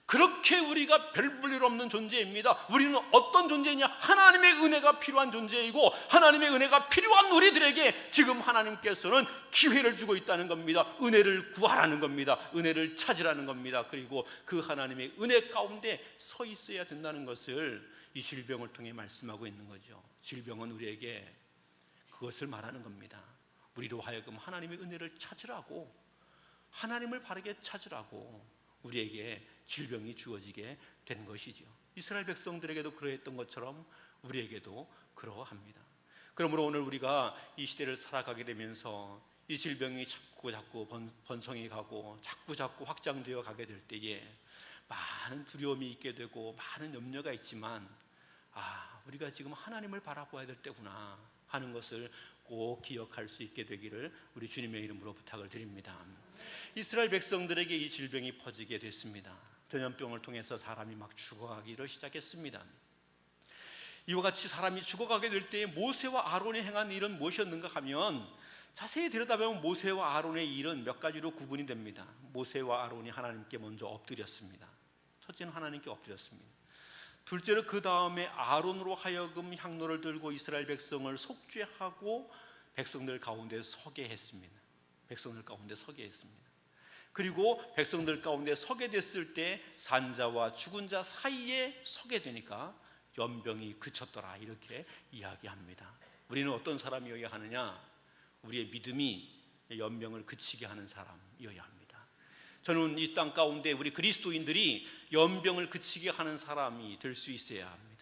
그렇게 우리가 별 볼 일 없는 존재입니다. 우리는 어떤 존재냐? 하나님의 은혜가 필요한 존재이고 하나님의 은혜가 필요한 우리들에게 지금 하나님께서는 기회를 주고 있다는 겁니다. 은혜를 구하라는 겁니다. 은혜를 찾으라는 겁니다. 그리고 그 하나님의 은혜 가운데 서 있어야 된다는 것을 이 질병을 통해 말씀하고 있는 거죠. 질병은 우리에게 그것을 말하는 겁니다. 우리로 하여금 하나님의 은혜를 찾으라고, 하나님을 바르게 찾으라고 우리에게 질병이 주어지게 된 것이죠. 이스라엘 백성들에게도 그러했던 것처럼 우리에게도 그러합니다. 그러므로 오늘 우리가 이 시대를 살아가게 되면서 이 질병이 자꾸 번성해 가고 자꾸 확장되어 가게 될 때에 많은 두려움이 있게 되고 많은 염려가 있지만 우리가 지금 하나님을 바라보아야 될 때구나 하는 것을 꼭 기억할 수 있게 되기를 우리 주님의 이름으로 부탁을 드립니다. 이스라엘 백성들에게 이 질병이 퍼지게 됐습니다. 전염병을 통해서 사람이 막 죽어가기를 시작했습니다. 이와 같이 사람이 죽어가게 될 때에 모세와 아론이 행한 일은 무엇이었는가 하면 자세히 들여다보면 모세와 아론의 일은 몇 가지로 구분이 됩니다. 모세와 아론이 하나님께 먼저 엎드렸습니다. 첫째는 하나님께 엎드렸습니다. 둘째로 그 다음에 아론으로 하여금 향로를 들고 이스라엘 백성을 속죄하고 백성들 가운데 서게 했습니다. 그리고 백성들 가운데 서게 됐을 때 산자와 죽은 자 사이에 서게 되니까 연병이 그쳤더라 이렇게 이야기합니다. 우리는 어떤 사람이어야 하느냐? 우리의 믿음이 연병을 그치게 하는 사람이어야 합니다. 저는 이 땅 가운데 우리 그리스도인들이 연병을 그치게 하는 사람이 될 수 있어야 합니다.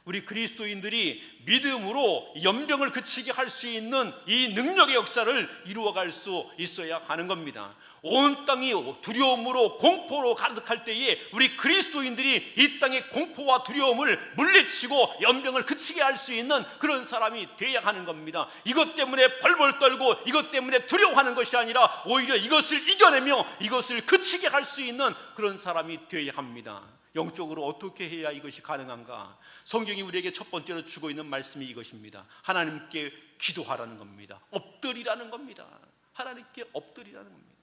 우리 그리스도인들이 믿음으로 연병을 그치게 할 수 있는 이 능력의 역사를 이루어갈 수 있어야 하는 겁니다. 온 땅이 두려움으로 공포로 가득할 때에 우리 그리스도인들이 이 땅의 공포와 두려움을 물리치고 연병을 그치게 할 수 있는 그런 사람이 되어야 하는 겁니다. 이것 때문에 벌벌 떨고 이것 때문에 두려워하는 것이 아니라 오히려 이것을 이겨내며 이것을 그치게 할 수 있는 그런 사람이 되어야 합니다. 영적으로 어떻게 해야 이것이 가능한가? 성경이 우리에게 첫 번째로 주고 있는 말씀이 이것입니다. 하나님께 기도하라는 겁니다. 엎드리라는 겁니다. 하나님께 엎드리라는 겁니다.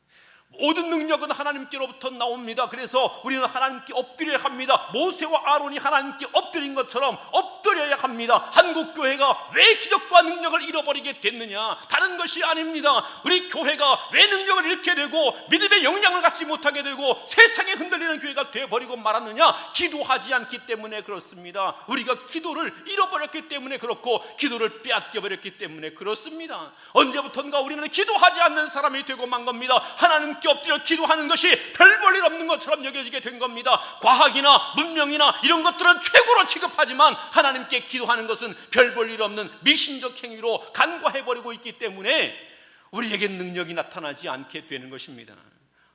모든 능력은 하나님께로부터 나옵니다. 그래서 우리는 하나님께 엎드려야 합니다. 모세와 아론이 하나님께 엎드린 것처럼 엎드려 되돌려야 합니다. 한국 교회가 왜 기적과 능력을 잃어버리게 됐느냐? 다른 것이 아닙니다. 우리 교회가 왜 능력을 잃게 되고 믿음의 영향을 갖지 못하게 되고 세상에 흔들리는 교회가 되어버리고 말았느냐? 기도하지 않기 때문에 그렇습니다. 우리가 기도를 잃어버렸기 때문에 그렇고 기도를 빼앗겨버렸기 때문에 그렇습니다. 언제부턴가 우리는 기도하지 않는 사람이 되고 만 겁니다. 하나님께 엎드려 기도하는 것이 별 볼 일 없는 것처럼 여겨지게 된 겁니다. 과학이나 문명이나 이런 것들은 최고로 취급하지만 하나님께 기도하는 것은 별 볼 일 없는 미신적 행위로 간과해버리고 있기 때문에 우리에게 능력이 나타나지 않게 되는 것입니다.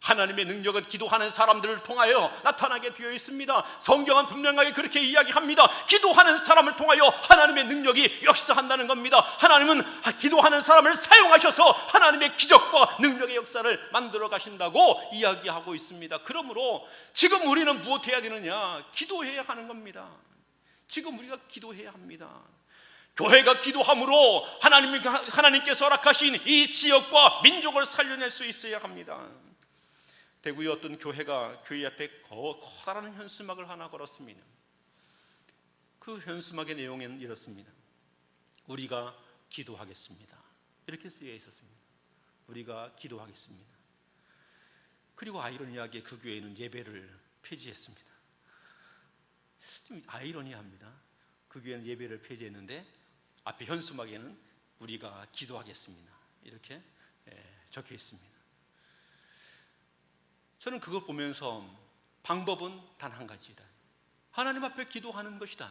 하나님의 능력은 기도하는 사람들을 통하여 나타나게 되어 있습니다. 성경은 분명하게 그렇게 이야기합니다. 기도하는 사람을 통하여 하나님의 능력이 역사한다는 겁니다. 하나님은 기도하는 사람을 사용하셔서 하나님의 기적과 능력의 역사를 만들어 가신다고 이야기하고 있습니다. 그러므로 지금 우리는 무엇해야 되느냐? 기도해야 하는 겁니다. 지금 우리가 기도해야 합니다. 교회가 기도함으로 하나님께서 허락하신 이 지역과 민족을 살려낼 수 있어야 합니다. 대구의 어떤 교회가 교회 앞에 커다란 현수막을 하나 걸었습니다. 그 현수막의 내용은 이렇습니다. 우리가 기도하겠습니다. 이렇게 쓰여 있었습니다. 우리가 기도하겠습니다. 그리고 아이러니하게 그 교회는 예배를 폐지했습니다. 좀 아이러니합니다. 그 교회는 예배를 폐지했는데 앞에 현수막에는 우리가 기도하겠습니다. 이렇게 적혀 있습니다. 저는 그걸 보면서 방법은 단 한 가지다. 하나님 앞에 기도하는 것이다.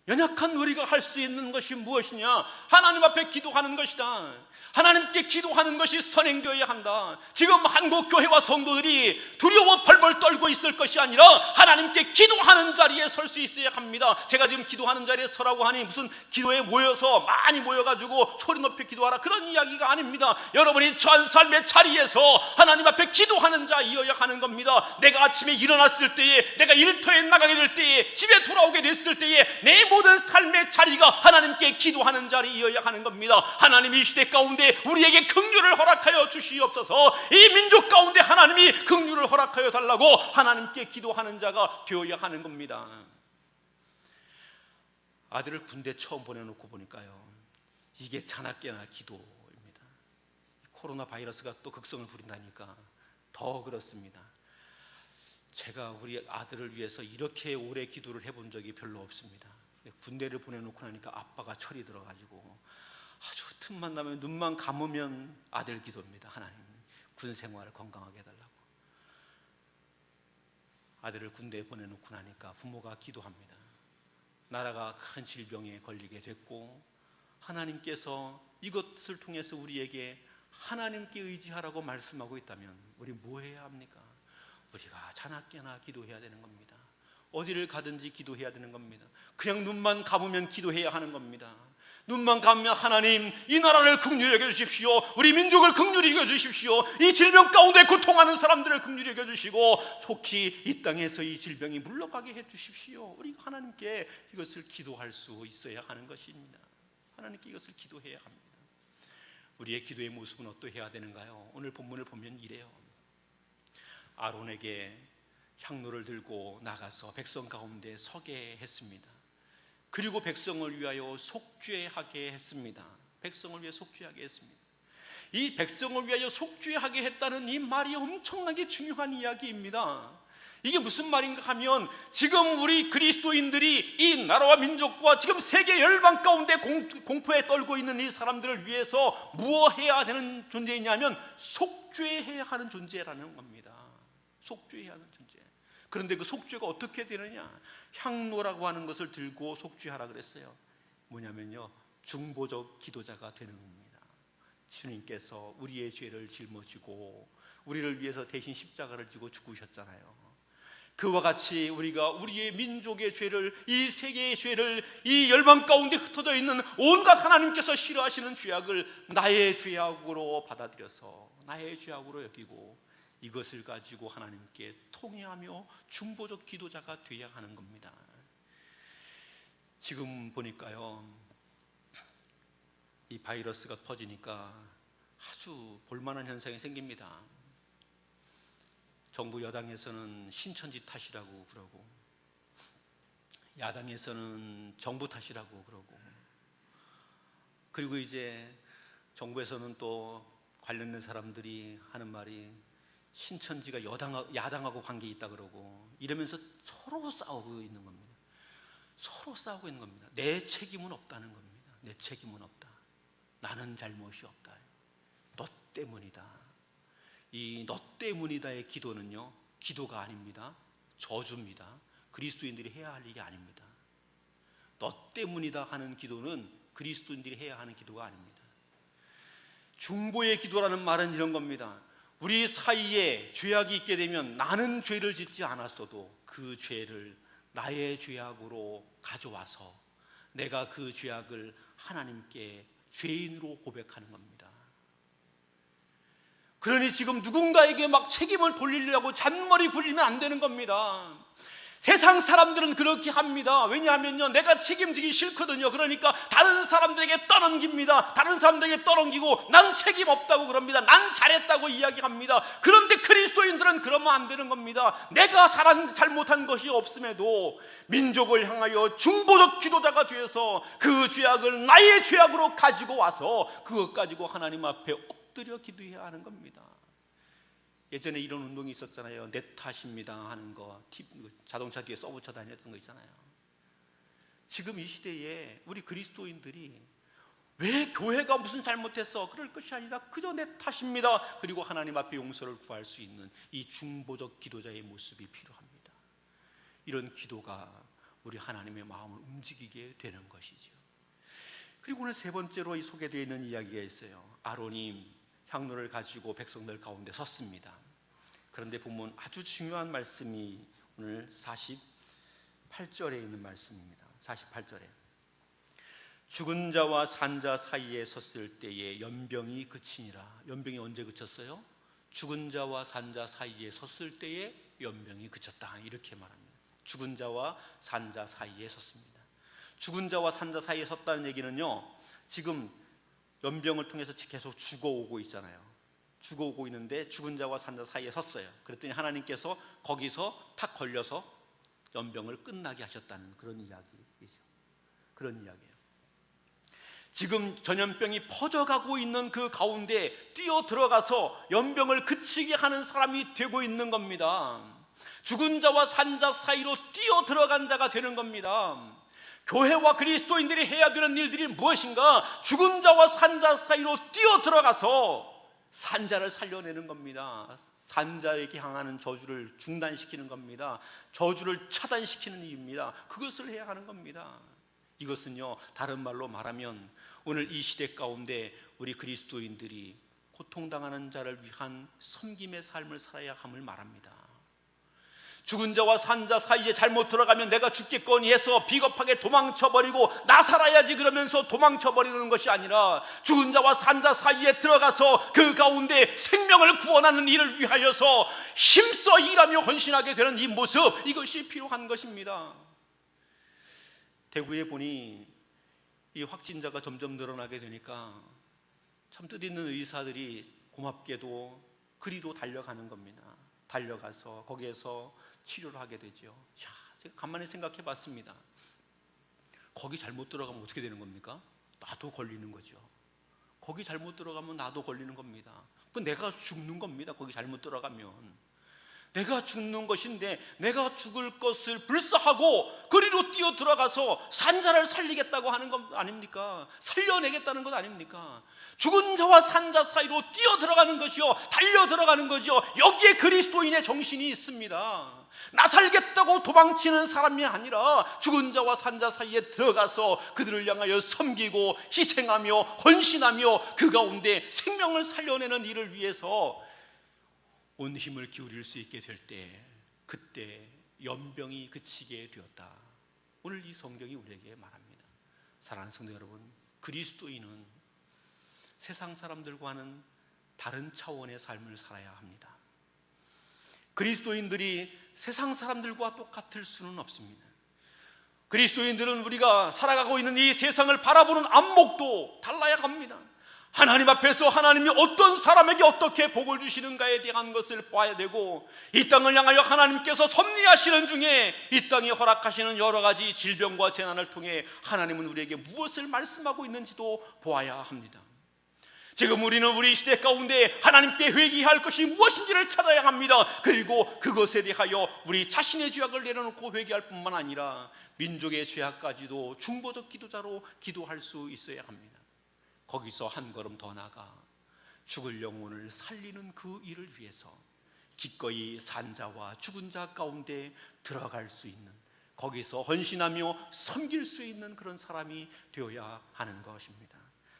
연약한 우리가 할 수 있는 것이 무엇이냐? 하나님 앞에 기도하는 것이다. 하나님께 기도하는 것이 선행되어야 한다. 지금 한국 교회와 성도들이 두려워 벌벌 떨고 있을 것이 아니라 하나님께 기도하는 자리에 설 수 있어야 합니다. 제가 지금 기도하는 자리에 서라고 하니 무슨 기도에 모여서 많이 모여가지고 소리 높이 기도하라 그런 이야기가 아닙니다. 여러분이 전 삶의 자리에서 하나님 앞에 기도하는 자이어야 하는 겁니다. 내가 아침에 일어났을 때에, 내가 일터에 나가게 될 때에, 집에 돌아오게 됐을 때에 내 모든 삶의 자리가 하나님께 기도하는 자리이어야 하는 겁니다. 하나님 이 시대 가운데 우리에게 긍휼을 허락하여 주시옵소서. 이 민족 가운데 하나님이 긍휼을 허락하여 달라고 하나님께 기도하는 자가 되어야 하는 겁니다. 아들을 군대 처음 보내놓고 보니까요, 이게 자나깨나 기도입니다. 코로나 바이러스가 또 극성을 부린다니까 더 그렇습니다. 제가 우리 아들을 위해서 이렇게 오래 기도를 해본 적이 별로 없습니다. 군대를 보내놓고 나니까 아빠가 철이 들어가지고 아주 틈만 나면 눈만 감으면 아들 기도입니다. 하나님 군 생활을 건강하게 해달라고. 아들을 군대에 보내놓고 나니까 부모가 기도합니다. 나라가 큰 질병에 걸리게 됐고 하나님께서 이것을 통해서 우리에게 하나님께 의지하라고 말씀하고 있다면 우리 뭐 해야 합니까? 우리가 자나깨나 기도해야 되는 겁니다. 어디를 가든지 기도해야 되는 겁니다. 그냥 눈만 감으면 기도해야 하는 겁니다. 눈만 감으면 하나님 이 나라를 긍휼히 여겨주십시오. 우리 민족을 긍휼히 여겨주십시오. 이 질병 가운데 고통하는 사람들을 긍휼히 여겨주시고 속히 이 땅에서 이 질병이 물러가게 해주십시오. 우리가 하나님께 이것을 기도할 수 있어야 하는 것입니다. 하나님께 이것을 기도해야 합니다. 우리의 기도의 모습은 어떠해야 되는가요? 오늘 본문을 보면 이래요. 아론에게 향로를 들고 나가서 백성 가운데 서게 했습니다. 그리고 백성을 위하여 속죄하게 했습니다. 백성을 위해 속죄하게 했습니다. 이 백성을 위하여 속죄하게 했다는 이 말이 엄청나게 중요한 이야기입니다. 이게 무슨 말인가 하면 지금 우리 그리스도인들이 이 나라와 민족과 지금 세계 열방 가운데 공포에 떨고 있는 이 사람들을 위해서 무엇해야 되는 존재이냐면 속죄해야 하는 존재라는 겁니다. 속죄해야 하는 존재. 그런데 그 속죄가 어떻게 되느냐? 향로라고 하는 것을 들고 속죄하라 그랬어요. 뭐냐면요, 중보적 기도자가 되는 겁니다. 주님께서 우리의 죄를 짊어지고 우리를 위해서 대신 십자가를 지고 죽으셨잖아요. 그와 같이 우리가 우리의 민족의 죄를, 이 세계의 죄를, 이 열방 가운데 흩어져 있는 온갖 하나님께서 싫어하시는 죄악을 나의 죄악으로 받아들여서 나의 죄악으로 여기고 이것을 가지고 하나님께 통회하며 중보적 기도자가 되어야 하는 겁니다. 지금 보니까요, 이 바이러스가 퍼지니까 아주 볼만한 현상이 생깁니다. 정부 여당에서는 신천지 탓이라고 그러고 야당에서는 정부 탓이라고 그러고, 그리고 이제 정부에서는 또 관련된 사람들이 하는 말이 신천지가 야당하고 관계 있다 그러고, 이러면서 서로 싸우고 있는 겁니다. 서로 싸우고 있는 겁니다. 내 책임은 없다는 겁니다. 내 책임은 없다. 나는 잘못이 없다. 너 때문이다. 이 너 때문이다의 기도는요, 기도가 아닙니다. 저주입니다. 그리스도인들이 해야 할 일이 아닙니다. 너 때문이다 하는 기도는 그리스도인들이 해야 하는 기도가 아닙니다. 중보의 기도라는 말은 이런 겁니다. 우리 사이에 죄악이 있게 되면 나는 죄를 짓지 않았어도 그 죄를 나의 죄악으로 가져와서 내가 그 죄악을 하나님께 죄인으로 고백하는 겁니다. 그러니 지금 누군가에게 막 책임을 돌리려고 잔머리 굴리면 안 되는 겁니다. 세상 사람들은 그렇게 합니다. 왜냐하면요, 내가 책임지기 싫거든요. 그러니까 다른 사람들에게 떠넘깁니다. 다른 사람들에게 떠넘기고 난 책임 없다고 그럽니다. 난 잘했다고 이야기합니다. 그런데 그리스도인들은 그러면 안 되는 겁니다. 내가 잘못한 것이 없음에도 민족을 향하여 중보적 기도자가 되어서 그 죄악을 나의 죄악으로 가지고 와서 그것 가지고 하나님 앞에 엎드려 기도해야 하는 겁니다. 예전에 이런 운동이 있었잖아요. 내 탓입니다 하는 거, 자동차 뒤에 써붙여 다녔던 거 있잖아요. 지금 이 시대에 우리 그리스도인들이 왜 교회가 무슨 잘못했어 그럴 것이 아니라 그저 내 탓입니다, 그리고 하나님 앞에 용서를 구할 수 있는 이 중보적 기도자의 모습이 필요합니다. 이런 기도가 우리 하나님의 마음을 움직이게 되는 것이죠. 그리고 오늘 세 번째로 이 소개되어 있는 이야기가 있어요. 아론이 향로를 가지고 백성들 가운데 섰습니다. 그런데 보면 아주 중요한 말씀이 오늘 48절에 있는 말씀입니다. 48절에 죽은 자와 산 자 사이에 섰을 때에 연병이 그치니라. 연병이 언제 그쳤어요? 죽은 자와 산 자 사이에 섰을 때에 연병이 그쳤다, 이렇게 말합니다. 죽은 자와 산 자 사이에 섰습니다. 죽은 자와 산 자 사이에 섰다는 얘기는요, 지금 연병을 통해서 계속 죽어오고 있잖아요. 죽어오고 있는데 죽은 자와 산 자 사이에 섰어요. 그랬더니 하나님께서 거기서 탁 걸려서 연병을 끝나게 하셨다는 그런 이야기이죠. 그런 이야기예요. 지금 전염병이 퍼져가고 있는 그 가운데 뛰어 들어가서 연병을 그치게 하는 사람이 되고 있는 겁니다. 죽은 자와 산 자 사이로 뛰어 들어간 자가 되는 겁니다. 교회와 그리스도인들이 해야 되는 일들이 무엇인가? 죽은 자와 산 자 사이로 뛰어 들어가서 산자를 살려내는 겁니다. 산자에게 향하는 저주를 중단시키는 겁니다. 저주를 차단시키는 일입니다. 그것을 해야 하는 겁니다. 이것은요, 다른 말로 말하면 오늘 이 시대 가운데 우리 그리스도인들이 고통당하는 자를 위한 섬김의 삶을 살아야 함을 말합니다. 죽은 자와 산 자 사이에 잘못 들어가면 내가 죽겠거니 해서 비겁하게 도망쳐버리고 나 살아야지 그러면서 도망쳐버리는 것이 아니라 죽은 자와 산 자 사이에 들어가서 그 가운데 생명을 구원하는 일을 위하여서 힘써 일하며 헌신하게 되는 이 모습, 이것이 필요한 것입니다. 대구에 보니 이 확진자가 점점 늘어나게 되니까 참 뜻있는 의사들이 고맙게도 그리로 달려가는 겁니다. 달려가서 거기에서 치료를 하게 되죠. 야, 제가 간만에 생각해 봤습니다. 거기 잘못 들어가면 어떻게 되는 겁니까? 나도 걸리는 거죠. 거기 잘못 들어가면 나도 걸리는 겁니다. 그 내가 죽는 겁니다. 거기 잘못 들어가면 내가 죽는 것인데 내가 죽을 것을 불사하고 그리로 뛰어 들어가서 산자를 살리겠다고 하는 것 아닙니까? 살려내겠다는 것 아닙니까? 죽은 자와 산 자 사이로 뛰어 들어가는 것이요, 달려 들어가는 거죠. 여기에 그리스도인의 정신이 있습니다. 나 살겠다고 도망치는 사람이 아니라 죽은 자와 산 자 사이에 들어가서 그들을 향하여 섬기고 희생하며 헌신하며 그 가운데 생명을 살려내는 일을 위해서 온 힘을 기울일 수 있게 될 때, 그때 연병이 그치게 되었다. 오늘 이 성경이 우리에게 말합니다. 사랑하는 성도 여러분, 그리스도인은 세상 사람들과는 다른 차원의 삶을 살아야 합니다. 그리스도인들이 세상 사람들과 똑같을 수는 없습니다. 그리스도인들은 우리가 살아가고 있는 이 세상을 바라보는 안목도 달라야 합니다. 하나님 앞에서 하나님이 어떤 사람에게 어떻게 복을 주시는가에 대한 것을 봐야 되고, 이 땅을 향하여 하나님께서 섭리하시는 중에 이 땅에 허락하시는 여러 가지 질병과 재난을 통해 하나님은 우리에게 무엇을 말씀하고 있는지도 보아야 합니다. 지금 우리는 우리 시대 가운데 하나님께 회개할 것이 무엇인지를 찾아야 합니다. 그리고 그것에 대하여 우리 자신의 죄악을 내려놓고 회개할 뿐만 아니라 민족의 죄악까지도 중보적 기도자로 기도할 수 있어야 합니다. 거기서 한 걸음 더 나아가 죽을 영혼을 살리는 그 일을 위해서 기꺼이 산자와 죽은 자 가운데 들어갈 수 있는, 거기서 헌신하며 섬길 수 있는 그런 사람이 되어야 하는 것입니다.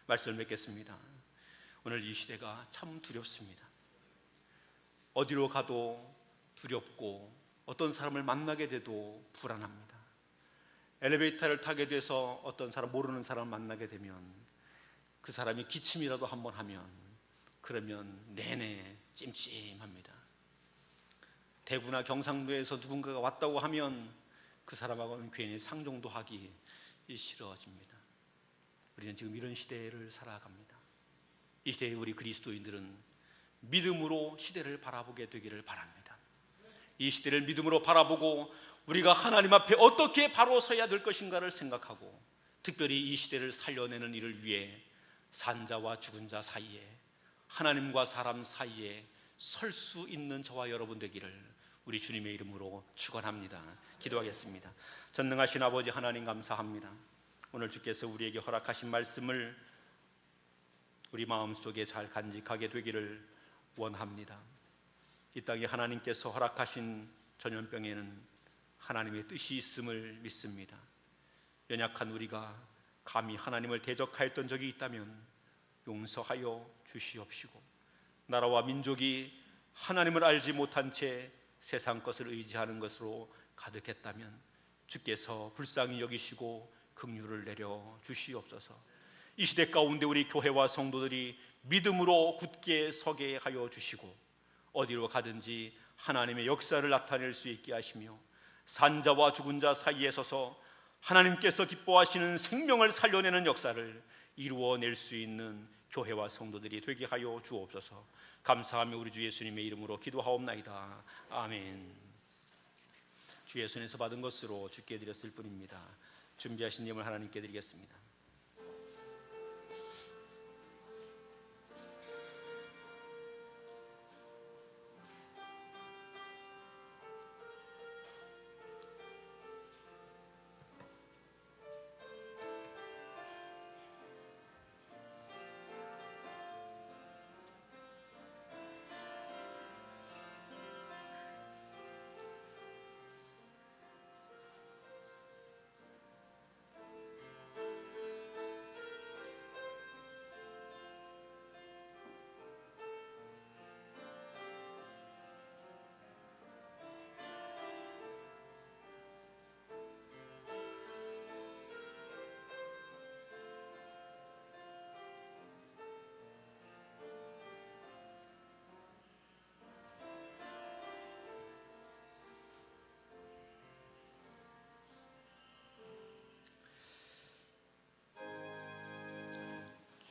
말씀을 맺겠습니다. 오늘 이 시대가 참 두렵습니다. 어디로 가도 두렵고 어떤 사람을 만나게 돼도 불안합니다. 엘리베이터를 타게 돼서 어떤 사람, 모르는 사람을 만나게 되면 그 사람이 기침이라도 한번 하면 그러면 내내 찜찜합니다. 대구나 경상도에서 누군가가 왔다고 하면 그 사람하고는 괜히 상종도 하기 싫어집니다. 우리는 지금 이런 시대를 살아갑니다. 이 시대에 우리 그리스도인들은 믿음으로 시대를 바라보게 되기를 바랍니다. 이 시대를 믿음으로 바라보고 우리가 하나님 앞에 어떻게 바로 서야 될 것인가를 생각하고, 특별히 이 시대를 살려내는 일을 위해 산자와 죽은 자 사이에, 하나님과 사람 사이에 설 수 있는 저와 여러분 되기를 우리 주님의 이름으로 축원합니다. 기도하겠습니다. 전능하신 아버지 하나님, 감사합니다. 오늘 주께서 우리에게 허락하신 말씀을 우리 마음속에 잘 간직하게 되기를 원합니다. 이 땅에 하나님께서 허락하신 전염병에는 하나님의 뜻이 있음을 믿습니다. 연약한 우리가 감히 하나님을 대적하였던 적이 있다면 용서하여 주시옵시고, 나라와 민족이 하나님을 알지 못한 채 세상 것을 의지하는 것으로 가득했다면 주께서 불쌍히 여기시고 긍휼을 내려 주시옵소서. 이 시대 가운데 우리 교회와 성도들이 믿음으로 굳게 서게 하여 주시고, 어디로 가든지 하나님의 역사를 나타낼 수 있게 하시며, 산자와 죽은 자 사이에 서서 하나님께서 기뻐하시는 생명을 살려내는 역사를 이루어낼 수 있는 교회와 성도들이 되게 하여 주옵소서. 감사하며 우리 주 예수님의 이름으로 기도하옵나이다. 아멘. 주의 손에서 받은 것으로 주께 드렸을 뿐입니다. 준비하신 예물 하나님께 드리겠습니다.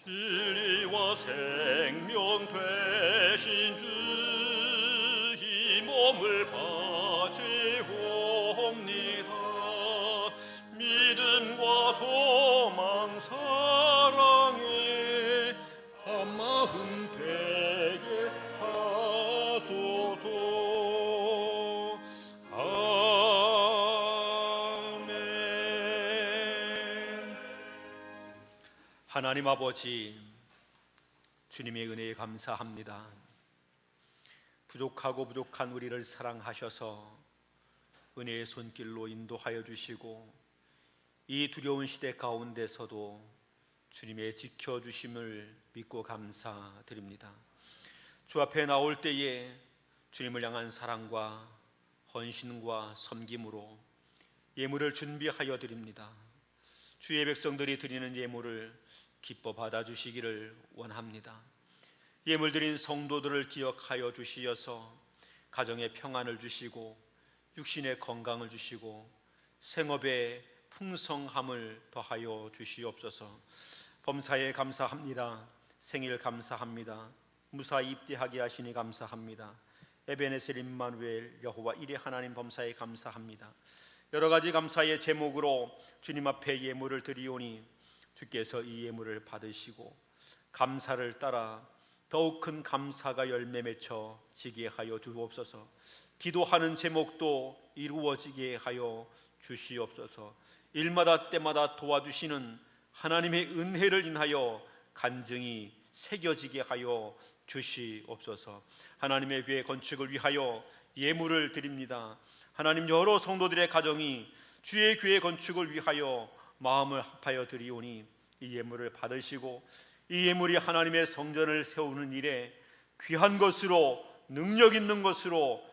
진리와 생명 되신 주, 이 몸을 바치옵니다. 믿음과 소망 사랑에 한마음 되게 하소서. 아멘. 하나님 아버지, 주님의 은혜에 감사합니다. 부족한 우리를 사랑하셔서 은혜의 손길로 인도하여 주시고, 이 두려운 시대 가운데서도 주님의 지켜주심을 믿고 감사드립니다. 주 앞에 나올 때에 주님을 향한 사랑과 헌신과 섬김으로 예물을 준비하여 드립니다. 주의 백성들이 드리는 예물을 기뻐 받아주시기를 원합니다. 예물 드린 성도들을 기억하여 주시어서 가정의 평안을 주시고 육신의 건강을 주시고 생업의 풍성함을 더하여 주시옵소서. 범사에 감사합니다. 생일 감사합니다. 무사히 입대하게 하시니 감사합니다. 에베네셀 임마누엘 여호와 이레 하나님 범사에 감사합니다. 여러 가지 감사의 제목으로 주님 앞에 예물을 드리오니 주께서 이 예물을 받으시고 감사를 따라 더욱 큰 감사가 열매 맺혀 지게 하여 주옵소서. 기도하는 제목도 이루어지게 하여 주시옵소서. 일마다 때마다 도와주시는 하나님의 은혜를 인하여 간증이 새겨지게 하여 주시옵소서. 하나님의 교회 건축을 위하여 예물을 드립니다. 하나님, 여러 성도들의 가정이 주의 교회 건축을 위하여 마음을 합하여 드리오니 이 예물을 받으시고 이 예물이 하나님의 성전을 세우는 일에 귀한 것으로, 능력 있는 것으로,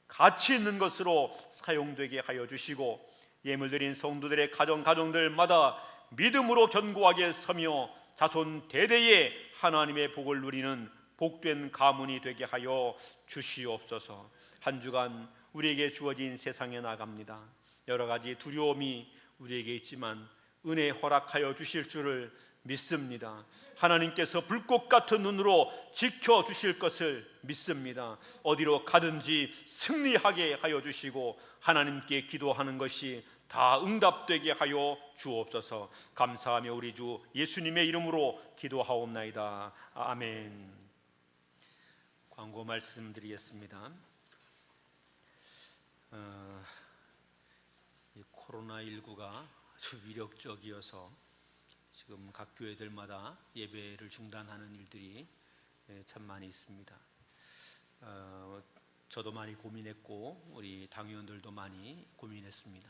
가치 있는 것으로 사용되게 하여 주시고 예물 드린 성도들의 가정들마다 믿음으로 견고하게 서며 자손 대대에 하나님의 복을 누리는 복된 가문이 되게 하여 주시옵소서. 한 주간 우리에게 주어진 세상에 나갑니다. 여러 가지 두려움이 우리에게 있지만 은혜 허락하여 주실 줄을 믿습니다. 하나님께서 불꽃 같은 눈으로 지켜주실 것을 믿습니다. 어디로 가든지 승리하게 하여 주시고 하나님께 기도하는 것이 다 응답되게 하여 주옵소서. 감사하며 우리 주 예수님의 이름으로 기도하옵나이다. 아멘. 광고 말씀드리겠습니다. 코로나19가 아주 위력적이어서 지금 각 교회들마다 예배를 중단하는 일들이 참 많이 있습니다. 저도 많이 고민했고 우리 당의원들도 많이 고민했습니다.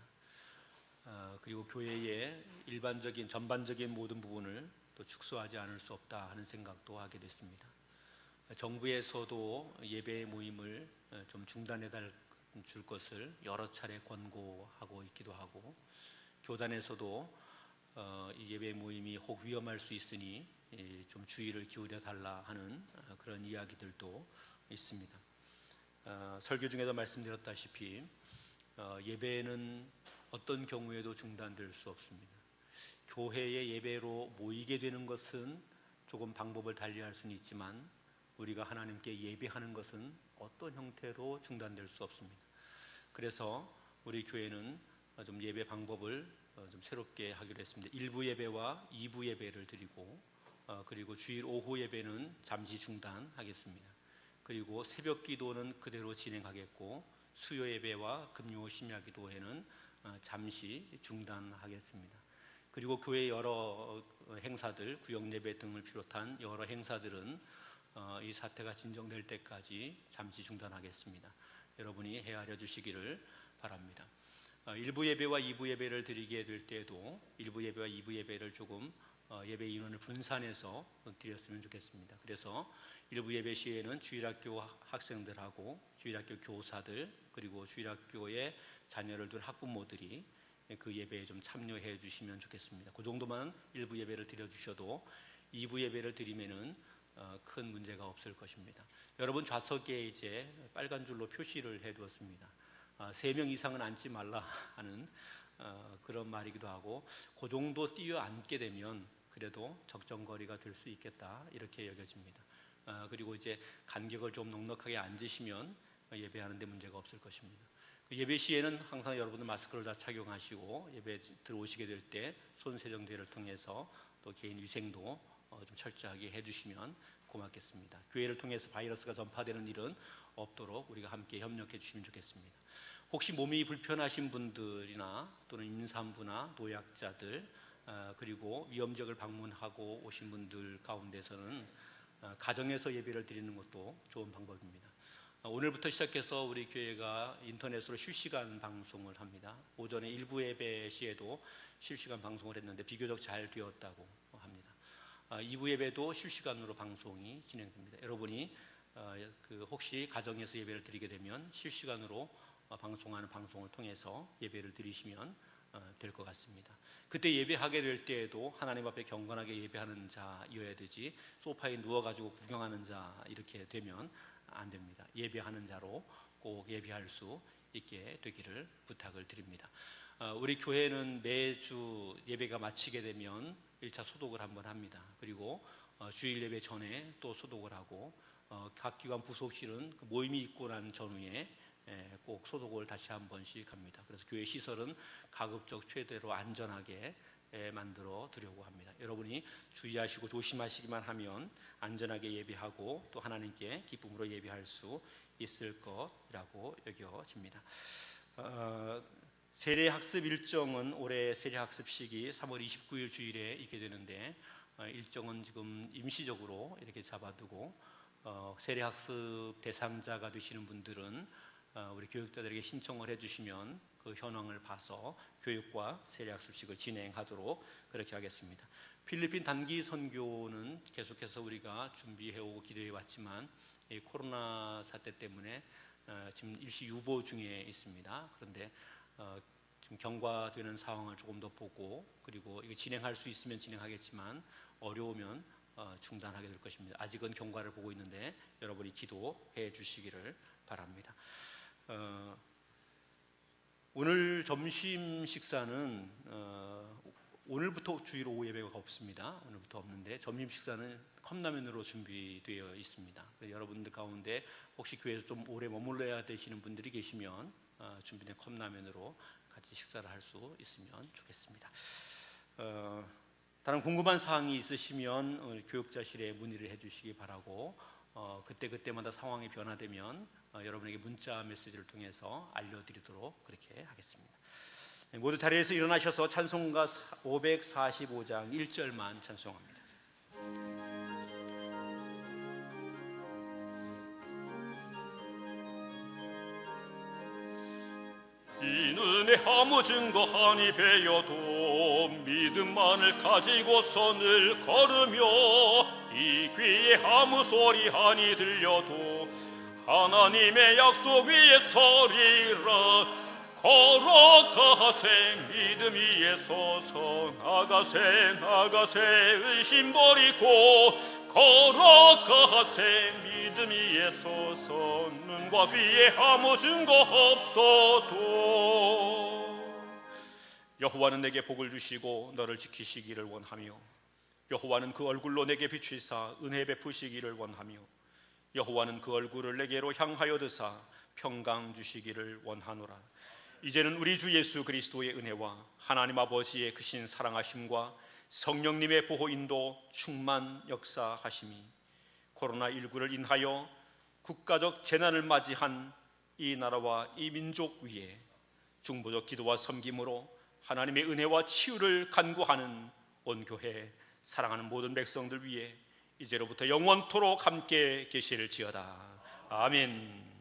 그리고 교회의 일반적인 전반적인 모든 부분을 또 축소하지 않을 수 없다 하는 생각도 하게 됐습니다. 정부에서도 예배 모임을 좀 중단해 줄 것을 여러 차례 권고하고 있기도 하고 교단에서도 이 예배 모임이 혹 위험할 수 있으니 좀 주의를 기울여 달라 하는 그런 이야기들도 있습니다. 설교 중에도 말씀드렸다시피 예배는 어떤 경우에도 중단될 수 없습니다. 교회의 예배로 모이게 되는 것은 조금 방법을 달리할 수는 있지만 우리가 하나님께 예배하는 것은 어떤 형태로 중단될 수 없습니다. 그래서 우리 교회는 좀 예배 방법을 좀 새롭게 하기로 했습니다. 1부 예배와 2부 예배를 드리고 그리고 주일 오후 예배는 잠시 중단하겠습니다. 그리고 새벽 기도는 그대로 진행하겠고 수요 예배와 금요 심야 기도회는 잠시 중단하겠습니다. 그리고 교회 여러 행사들, 구역 예배 등을 비롯한 여러 행사들은 이 사태가 진정될 때까지 잠시 중단하겠습니다. 여러분이 헤아려 주시기를 바랍니다. 1부 예배와 2부 예배를 드리게 될 때에도 1부 예배와 2부 예배를 조금 예배 인원을 분산해서 드렸으면 좋겠습니다. 그래서 1부 예배 시에는 주일학교 학생들하고 주일학교 교사들 그리고 주일학교에 자녀를 둔 학부모들이 그 예배에 좀 참여해 주시면 좋겠습니다. 그 정도만 1부 예배를 드려주셔도 2부 예배를 드리면은 큰 문제가 없을 것입니다. 여러분 좌석에 이제 빨간 줄로 표시를 해두었습니다. 3명 이상은 앉지 말라 하는 그런 말이기도 하고 그 정도 뛰어 앉게 되면 그래도 적정거리가 될 수 있겠다 이렇게 여겨집니다. 그리고 이제 간격을 좀 넉넉하게 앉으시면 예배하는 데 문제가 없을 것입니다. 예배 시에는 항상 여러분들 마스크를 다 착용하시고 예배 들어오시게 될 때 손 세정제를 통해서 또 개인 위생도 좀 철저하게 해주시면 고맙겠습니다. 교회를 통해서 바이러스가 전파되는 일은 없도록 우리가 함께 협력해 주시면 좋겠습니다. 혹시 몸이 불편하신 분들이나 또는 임산부나 노약자들 그리고 위험지역을 방문하고 오신 분들 가운데서는 가정에서 예배를 드리는 것도 좋은 방법입니다. 오늘부터 시작해서 우리 교회가 인터넷으로 실시간 방송을 합니다. 오전에 1부 예배 시에도 실시간 방송을 했는데 비교적 잘 되었다고 합니다. 2부 예배도 실시간으로 방송이 진행됩니다. 여러분이 혹시 가정에서 예배를 드리게 되면 실시간으로 방송하는 방송을 통해서 예배를 드리시면 될 것 같습니다. 그때 예배하게 될 때에도 하나님 앞에 경건하게 예배하는 자여야 되지 소파에 누워가지고 구경하는 자 이렇게 되면 안 됩니다. 예배하는 자로 꼭 예배할 수 있게 되기를 부탁을 드립니다. 우리 교회는 매주 예배가 마치게 되면 1차 소독을 한번 합니다. 그리고 주일 예배 전에 또 소독을 하고 각 기관 부속실은 그 모임이 있고 난 전후에 꼭 소독을 다시 한 번씩 합니다. 그래서 교회 시설은 가급적 최대로 안전하게 만들어 드리려고 합니다. 여러분이 주의하시고 조심하시기만 하면 안전하게 예배하고 또 하나님께 기쁨으로 예배할 수 있을 것이라고 여겨집니다. 세례학습 일정은 올해 세례학습식이 3월 29일 주일에 있게 되는데 일정은 지금 임시적으로 이렇게 잡아두고 세례학습 대상자가 되시는 분들은 우리 교육자들에게 신청을 해주시면 그 현황을 봐서 교육과 세례학습식을 진행하도록 그렇게 하겠습니다. 필리핀 단기 선교는 계속해서 우리가 준비해오고 기도해왔지만 이 코로나 사태 때문에 지금 일시 유보 중에 있습니다. 그런데 지금 경과되는 상황을 조금 더 보고 그리고 이거 진행할 수 있으면 진행하겠지만 어려우면 중단하게 될 것입니다. 아직은 경과를 보고 있는데 여러분이 기도해 주시기를 바랍니다. 오늘 점심 식사는 오늘부터 주일 오후 예배가 없습니다. 오늘부터 없는데 점심 식사는 컵라면으로 준비되어 있습니다. 여러분들 가운데 혹시 교회에서 좀 오래 머물러야 되시는 분들이 계시면 준비된 컵라면으로 같이 식사를 할 수 있으면 좋겠습니다. 다른 궁금한 사항이 있으시면 교육자실에 문의를 해주시기 바라고 그때마다 상황이 변화되면 여러분에게 문자 메시지를 통해서 알려드리도록 그렇게 하겠습니다. 모두 자리에서 일어나셔서 찬송가 545장 1절만 찬송합니다. 이는 내 아무 증거하니 배여도 믿음만을 가지고서 늘 걸으며 이 귀에 아무 소리 하니 들려도 하나님의 약속 위에 서리라. 걸어가세 믿음 위에 서서 나가세 의심 버리고 걸어가세 믿음 위에 서서 눈과 귀에 아무 증거 없어도. 여호와는 내게 복을 주시고 너를 지키시기를 원하며 여호와는 그 얼굴로 내게 비추사 은혜 베푸시기를 원하며 여호와는 그 얼굴을 내게로 향하여 드사 평강 주시기를 원하노라. 이제는 우리 주 예수 그리스도의 은혜와 하나님 아버지의 크신 사랑하심과 성령님의 보호 인도 충만 역사하심이 코로나19를 인하여 국가적 재난을 맞이한 이 나라와 이 민족 위에 중보적 기도와 섬김으로 하나님의 은혜와 치유를 간구하는 온 교회 사랑하는 모든 백성들 위에 이제로부터 영원토록 함께 계실지어다. 아멘.